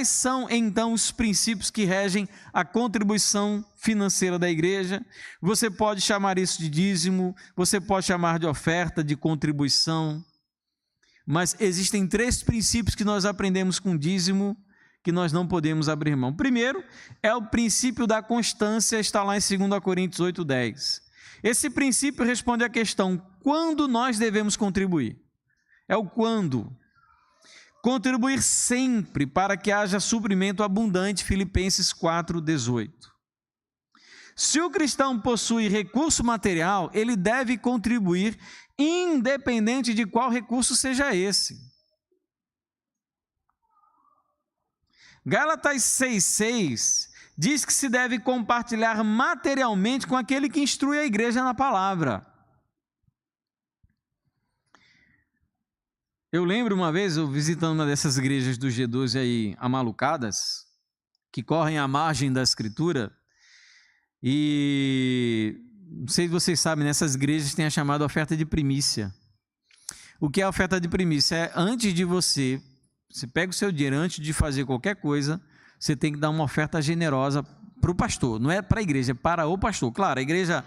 são então os princípios que regem a contribuição financeira da igreja? Você pode chamar isso de dízimo, você pode chamar de oferta, de contribuição, mas existem 3 princípios que nós aprendemos com dízimo, que nós não podemos abrir mão. Primeiro, é o princípio da constância, está lá em 2 Coríntios 8:10. Esse princípio responde à questão, quando nós devemos contribuir? É o quando. Contribuir sempre para que haja suprimento abundante, Filipenses 4:18. Se o cristão possui recurso material, ele deve contribuir, independente de qual recurso seja esse. Gálatas 6:6 diz que se deve compartilhar materialmente com aquele que instrui a igreja na palavra. Eu lembro uma vez, eu visitando uma dessas igrejas do G12 aí, amalucadas, que correm à margem da Escritura, e não sei se vocês sabem, nessas igrejas tem a chamada oferta de primícia. O que é a oferta de primícia? É antes de você pega o seu dinheiro, antes de fazer qualquer coisa, você tem que dar uma oferta generosa para o pastor. Não é para a igreja, é para o pastor. Claro, a igreja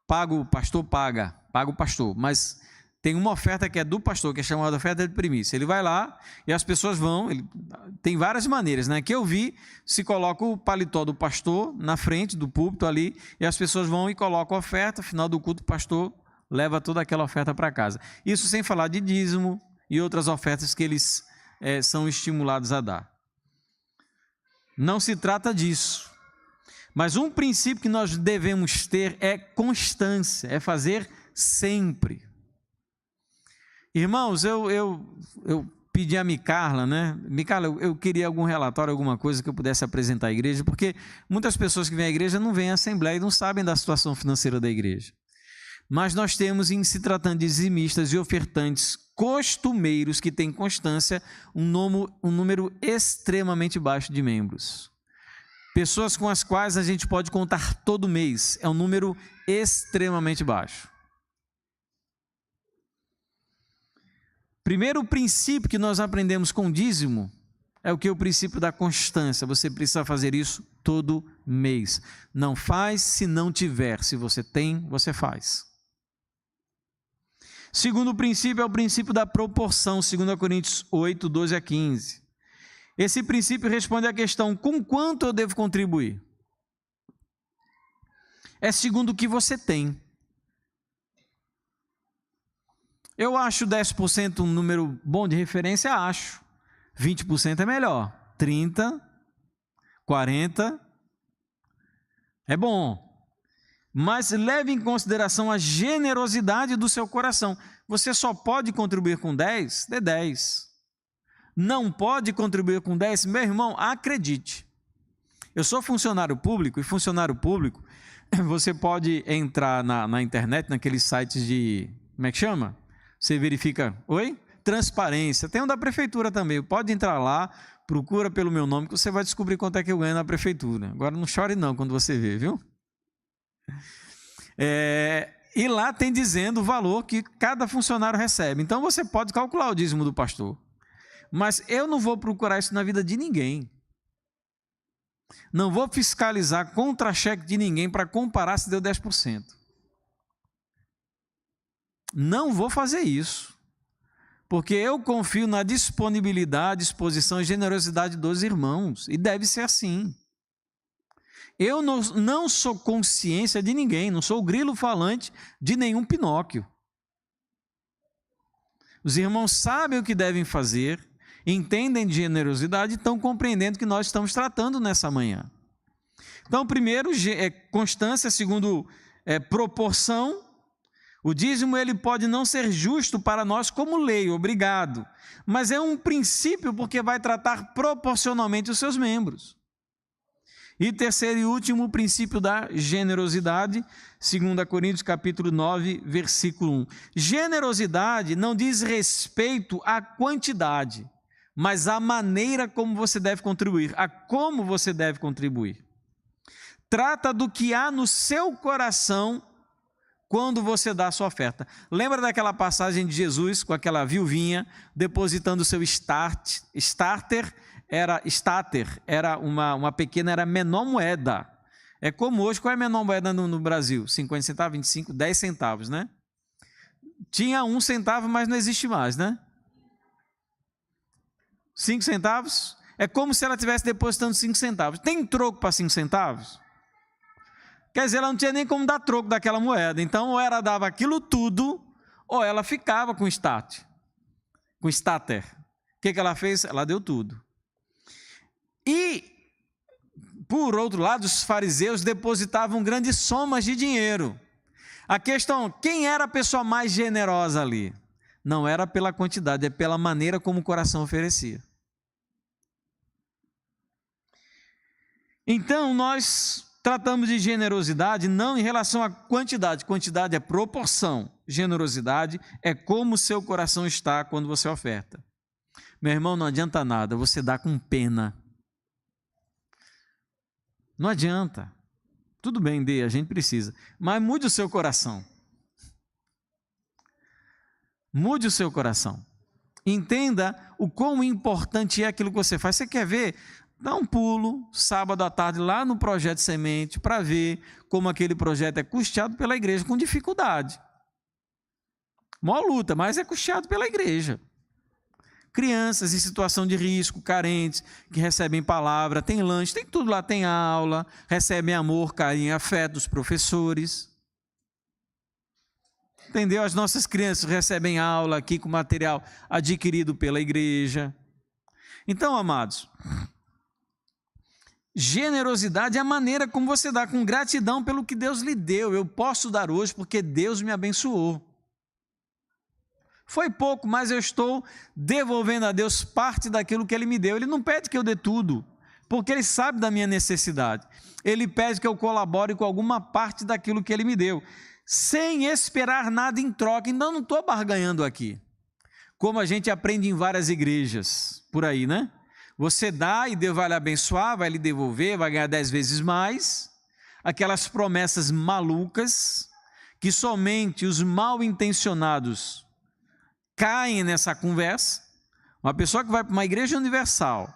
paga o pastor, paga o pastor, mas tem uma oferta que é do pastor, que é chamada oferta de primícia. Ele vai lá e as pessoas vão, tem várias maneiras, né? Que eu vi, se coloca o paletó do pastor na frente do púlpito ali, e as pessoas vão e colocam a oferta, no final do culto o pastor leva toda aquela oferta para casa. Isso sem falar de dízimo e outras ofertas que eles são estimulados a dar. Não se trata disso. Mas um princípio que nós devemos ter é constância, é fazer sempre. Irmãos, eu pedi a Micarla, né? Micarla, eu queria algum relatório, alguma coisa que eu pudesse apresentar à igreja, porque muitas pessoas que vêm à igreja não vêm à Assembleia e não sabem da situação financeira da igreja. Mas nós temos, em se tratando de dizimistas e ofertantes costumeiros que têm constância, um número extremamente baixo de membros. Pessoas com as quais a gente pode contar todo mês, é um número extremamente baixo. Primeiro princípio que nós aprendemos com o dízimo é o princípio da constância. Você precisa fazer isso todo mês. Não faz se não tiver. Se você tem, você faz. Segundo princípio é o princípio da proporção, 2 Coríntios 8, 12 a 15. Esse princípio responde à questão: com quanto eu devo contribuir? É segundo o que você tem. Eu acho 10% um número bom de referência, acho. 20% é melhor. 30%, 40% é bom. Mas leve em consideração a generosidade do seu coração. Você só pode contribuir com 10, dê 10. Não pode contribuir com 10, meu irmão, acredite. Eu sou funcionário público, e funcionário público, você pode entrar na internet, naqueles sites de, como é que chama? Você verifica, transparência, tem um da prefeitura também, pode entrar lá, procura pelo meu nome, que você vai descobrir quanto é que eu ganho na prefeitura. Agora não chore não quando você vê, viu? E lá tem dizendo o valor que cada funcionário recebe, então você pode calcular o dízimo do pastor, mas eu não vou procurar isso na vida de ninguém, não vou fiscalizar contra-cheque de ninguém para comparar se deu 10%. Não vou fazer isso, porque eu confio na disponibilidade, disposição e generosidade dos irmãos, e deve ser assim. Eu não sou consciência de ninguém, não sou o grilo falante de nenhum Pinóquio. Os irmãos sabem o que devem fazer, entendem de generosidade e estão compreendendo o que nós estamos tratando nessa manhã. Então, primeiro, constância, segundo, proporção. O dízimo ele pode não ser justo para nós como lei, obrigado, mas é um princípio porque vai tratar proporcionalmente os seus membros. E terceiro e último, o princípio da generosidade, 2 Coríntios capítulo 9, versículo 1. Generosidade não diz respeito à quantidade, mas à maneira como você deve contribuir, a como você deve contribuir. Trata do que há no seu coração quando você dá a sua oferta. Lembra daquela passagem de Jesus com aquela viuvinha depositando o seu starter? Era uma pequena, era a menor moeda. É como hoje, qual é a menor moeda no Brasil? 50 centavos, 25, 10 centavos, né? Tinha 1 centavo, mas não existe mais, né? 5 centavos? É como se ela estivesse depositando 5 centavos. Tem troco para 5 centavos? Quer dizer, ela não tinha nem como dar troco daquela moeda. Então, ou ela dava aquilo tudo, ou ela ficava com o starter. O que ela fez? Ela deu tudo. E, por outro lado, os fariseus depositavam grandes somas de dinheiro. A questão, quem era a pessoa mais generosa ali? Não era pela quantidade, é pela maneira como o coração oferecia. Então, nós tratamos de generosidade não em relação à quantidade. Quantidade é proporção. Generosidade é como o seu coração está quando você oferta. Meu irmão, não adianta nada, você dá com pena. Não adianta. Tudo bem, dê, a gente precisa. Mas mude o seu coração. Mude o seu coração. Entenda o quão importante é aquilo que você faz. Você quer ver? Dá um pulo, sábado à tarde, lá no Projeto Semente, para ver como aquele projeto é custeado pela igreja com dificuldade. Mó luta, mas é custeado pela igreja. Crianças em situação de risco, carentes, que recebem palavra, tem lanche, tem tudo lá, tem aula, recebem amor, carinho e afeto dos professores. Entendeu? As nossas crianças recebem aula aqui com material adquirido pela igreja. Então, amados, generosidade é a maneira como você dá, com gratidão pelo que Deus lhe deu. Eu posso dar hoje porque Deus me abençoou. Foi pouco, mas eu estou devolvendo a Deus parte daquilo que Ele me deu. Ele não pede que eu dê tudo, porque Ele sabe da minha necessidade. Ele pede que eu colabore com alguma parte daquilo que Ele me deu, sem esperar nada em troca. Então, não estou barganhando aqui, como a gente aprende em várias igrejas, por aí, né? Você dá e Deus vai lhe abençoar, vai lhe devolver, vai ganhar 10 vezes mais. Aquelas promessas malucas que somente os mal intencionados caem nessa conversa. Uma pessoa que vai para uma igreja universal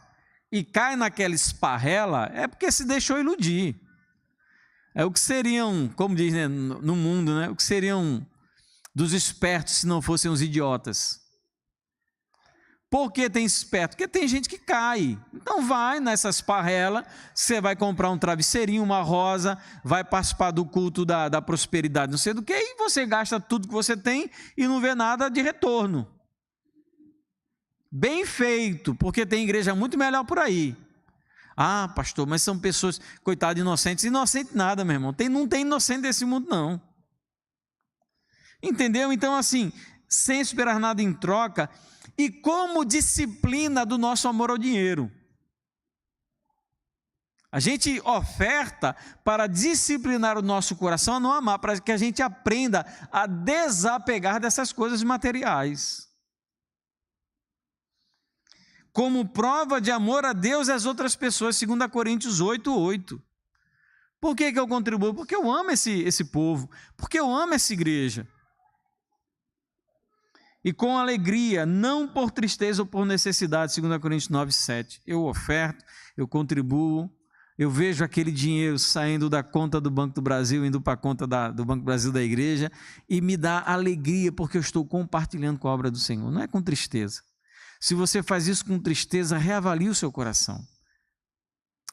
e cai naquela esparrela é porque se deixou iludir. É o que seriam, como diz, né, no mundo, né, o que seriam dos espertos se não fossem os idiotas. Por que tem esperto? Porque tem gente que cai. Então vai nessa esparrela, você vai comprar um travesseirinho, uma rosa, vai participar do culto da prosperidade, não sei do que, e você gasta tudo que você tem e não vê nada de retorno. Bem feito, porque tem igreja muito melhor por aí. Ah, pastor, mas são pessoas, coitadas, inocentes. Inocente nada, meu irmão. Não tem inocente desse mundo, não. Entendeu? Então, assim, sem esperar nada em troca, e como disciplina do nosso amor ao dinheiro. A gente oferta para disciplinar o nosso coração a não amar, para que a gente aprenda a desapegar dessas coisas materiais. Como prova de amor a Deus e às outras pessoas, 2 Coríntios 8:8. Por que eu contribuo? Porque eu amo esse povo, porque eu amo essa igreja. E com alegria, não por tristeza ou por necessidade, 2 Coríntios 9:7. Eu oferto, eu contribuo, eu vejo aquele dinheiro saindo da conta do Banco do Brasil, indo para a conta do Banco do Brasil da igreja, e me dá alegria, porque eu estou compartilhando com a obra do Senhor. Não é com tristeza. Se você faz isso com tristeza, reavalie o seu coração.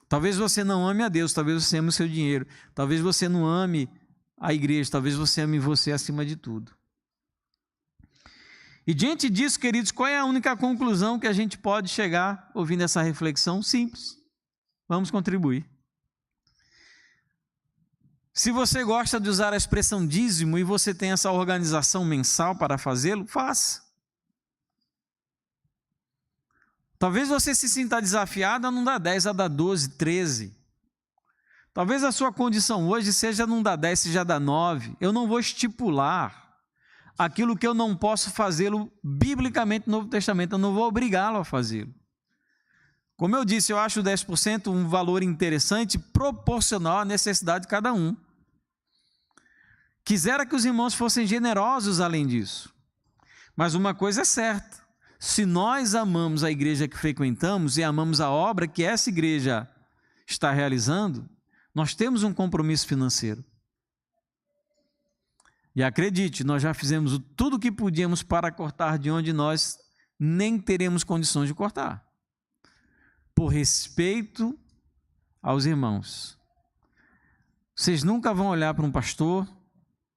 Talvez você não ame a Deus, talvez você ame o seu dinheiro, talvez você não ame a igreja, talvez você ame você acima de tudo. E diante disso, queridos, qual é a única conclusão que a gente pode chegar ouvindo essa reflexão? Simples. Vamos contribuir. Se você gosta de usar a expressão dízimo e você tem essa organização mensal para fazê-lo, faça. Talvez você se sinta desafiado a não dar 10, a dar 12, 13. Talvez a sua condição hoje seja não dar 10, seja dar 9. Eu não vou estipular aquilo que eu não posso fazê-lo biblicamente no Novo Testamento, eu não vou obrigá-lo a fazê-lo. Como eu disse, eu acho o 10% um valor interessante, proporcional à necessidade de cada um. Quisera que os irmãos fossem generosos além disso. Mas uma coisa é certa, se nós amamos a igreja que frequentamos e amamos a obra que essa igreja está realizando, nós temos um compromisso financeiro. E acredite, nós já fizemos tudo o que podíamos para cortar de onde nós nem teremos condições de cortar. Por respeito aos irmãos. Vocês nunca vão olhar para um pastor,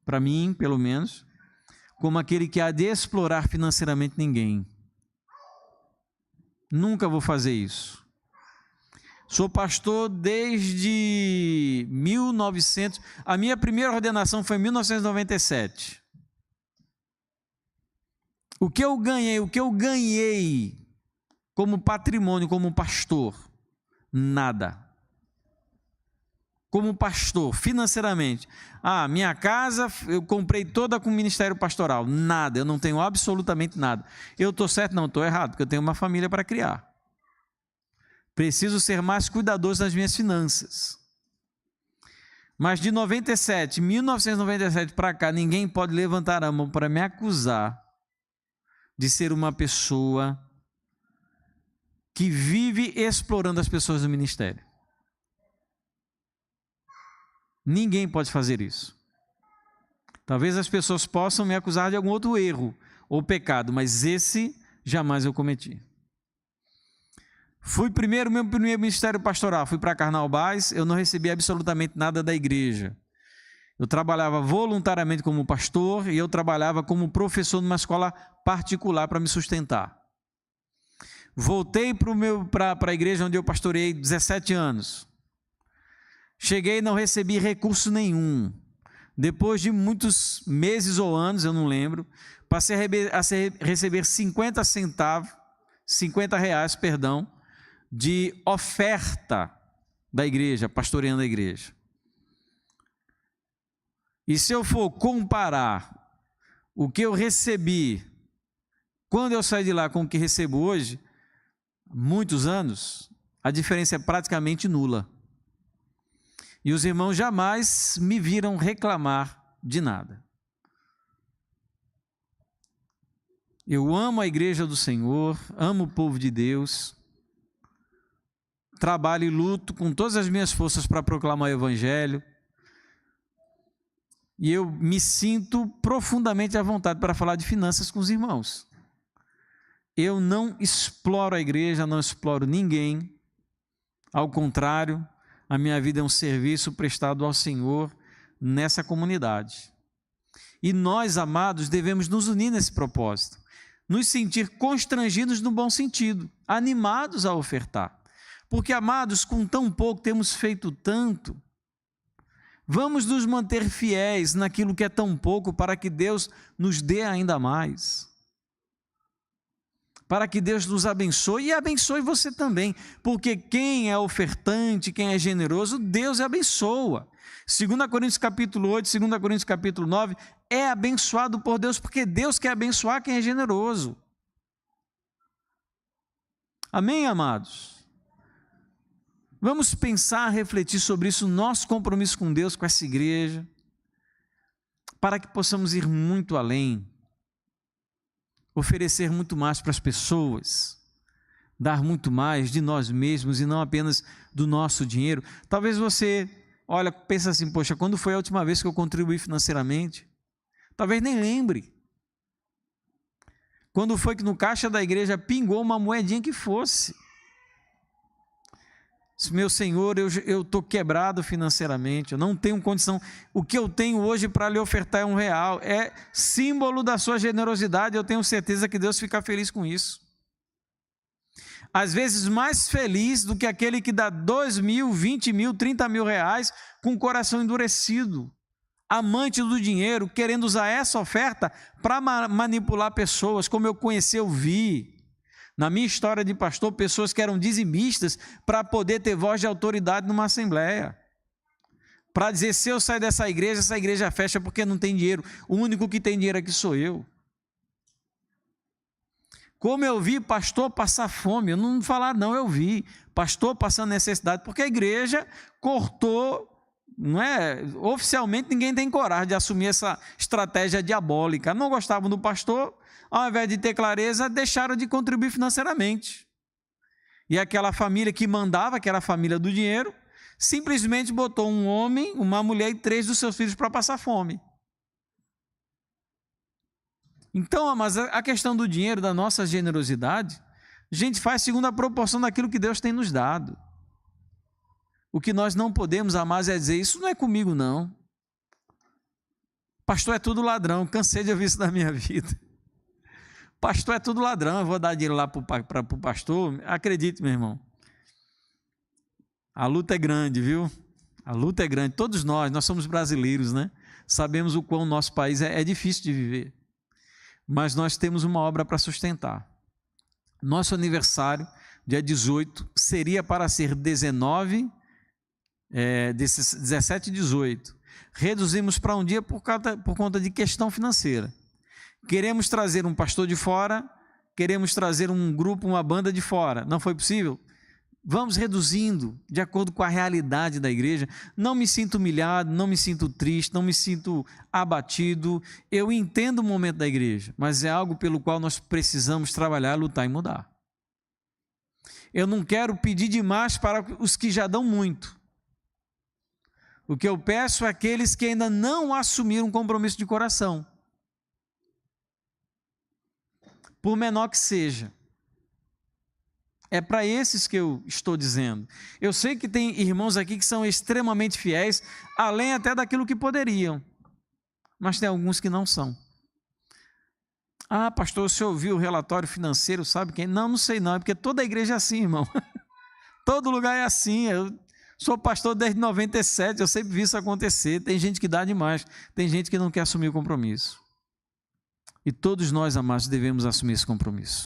para mim, pelo menos, como aquele que há de explorar financeiramente ninguém. Nunca vou fazer isso. Sou pastor desde 1900. A minha primeira ordenação foi em 1997. O que eu ganhei como patrimônio, como pastor? Nada. como pastor, financeiramente. Minha casa eu comprei toda com o ministério pastoral. Nada, eu não tenho absolutamente nada. Eu estou certo? Não, estou errado, porque eu tenho uma família para criar. Preciso ser mais cuidadoso das minhas finanças. Mas de 1997 para cá, ninguém pode levantar a mão para me acusar de ser uma pessoa que vive explorando as pessoas do ministério. Ninguém pode fazer isso. Talvez as pessoas possam me acusar de algum outro erro ou pecado, mas esse jamais eu cometi. Meu primeiro ministério pastoral, fui para Carnaubás, eu não recebi absolutamente nada da igreja. Eu trabalhava voluntariamente como pastor e eu trabalhava como professor numa escola particular para me sustentar. Voltei para a igreja onde eu pastoreei 17 anos. Cheguei e não recebi recurso nenhum. Depois de muitos meses ou anos, eu não lembro, passei a receber 50 reais, de oferta da igreja, pastoreando a igreja. E se eu for comparar o que eu recebi quando eu saí de lá com o que recebo hoje, muitos anos, a diferença é praticamente nula. E os irmãos jamais me viram reclamar de nada. Eu amo a igreja do Senhor, amo o povo de Deus, trabalho e luto com todas as minhas forças para proclamar o Evangelho, e eu me sinto profundamente à vontade para falar de finanças com os irmãos. Eu não exploro a igreja, não exploro ninguém, ao contrário, a minha vida é um serviço prestado ao Senhor nessa comunidade. E nós, amados, devemos nos unir nesse propósito, nos sentir constrangidos no bom sentido, animados a ofertar. Porque, amados, com tão pouco temos feito tanto. Vamos nos manter fiéis naquilo que é tão pouco para que Deus nos dê ainda mais. Para que Deus nos abençoe e abençoe você também. Porque quem é ofertante, quem é generoso, Deus abençoa. 2 Coríntios capítulo 8, 2 Coríntios capítulo 9, é abençoado por Deus, porque Deus quer abençoar quem é generoso. Amém, amados? Vamos pensar, refletir sobre isso, nosso compromisso com Deus, com essa igreja, para que possamos ir muito além, oferecer muito mais para as pessoas, dar muito mais de nós mesmos e não apenas do nosso dinheiro. Talvez você, pensa assim, poxa, quando foi a última vez que eu contribuí financeiramente? Talvez nem lembre. Quando foi que no caixa da igreja pingou uma moedinha que fosse? Meu Senhor, eu estou quebrado financeiramente, eu não tenho condição, o que eu tenho hoje para lhe ofertar é R$1, é símbolo da sua generosidade, eu tenho certeza que Deus fica feliz com isso. Às vezes mais feliz do que aquele que dá 2 mil, 20 mil, 30 mil reais com o coração endurecido, amante do dinheiro, querendo usar essa oferta para manipular pessoas, como eu conheci, eu vi. Na minha história de pastor, pessoas que eram dizimistas para poder ter voz de autoridade numa assembleia. Para dizer, se eu sair dessa igreja, essa igreja fecha porque não tem dinheiro. O único que tem dinheiro aqui sou eu. Como eu vi pastor passar fome, eu não falar não, eu vi pastor passando necessidade, porque a igreja cortou, oficialmente ninguém tem coragem de assumir essa estratégia diabólica. Não gostavam do pastor, ao invés de ter clareza, deixaram de contribuir financeiramente. E aquela família que mandava, que era a família do dinheiro, simplesmente botou um homem, uma mulher e 3 dos seus filhos para passar fome. Então, mas a questão do dinheiro, da nossa generosidade, a gente faz segundo a proporção daquilo que Deus tem nos dado. O que nós não podemos, amados, é dizer, isso não é comigo não. Pastor é tudo ladrão, cansei de ouvir isso na minha vida. Pastor é tudo ladrão, eu vou dar dinheiro lá para o pastor. Acredite, meu irmão. A luta é grande, viu? A luta é grande. Todos nós somos brasileiros, né? Sabemos o quão o nosso país é difícil de viver. Mas nós temos uma obra para sustentar. Nosso aniversário, dia 18, seria para ser 19 desses 17 e 18. Reduzimos para um dia por conta de questão financeira. Queremos trazer um pastor de fora, queremos trazer um grupo, uma banda de fora. Não foi possível? Vamos reduzindo de acordo com a realidade da igreja. Não me sinto humilhado, não me sinto triste, não me sinto abatido. Eu entendo o momento da igreja, mas é algo pelo qual nós precisamos trabalhar, lutar e mudar. Eu não quero pedir demais para os que já dão muito. O que eu peço é aqueles que ainda não assumiram um compromisso de coração, por menor que seja. É para esses que eu estou dizendo. Eu sei que tem irmãos aqui que são extremamente fiéis, além até daquilo que poderiam, mas tem alguns que não são. Ah, pastor, você ouviu o relatório financeiro, sabe quem? Não sei não, é porque toda a igreja é assim, irmão. Todo lugar é assim. Eu sou pastor desde 97, eu sempre vi isso acontecer. Tem gente que dá demais, tem gente que não quer assumir o compromisso. E todos nós, amados, devemos assumir esse compromisso.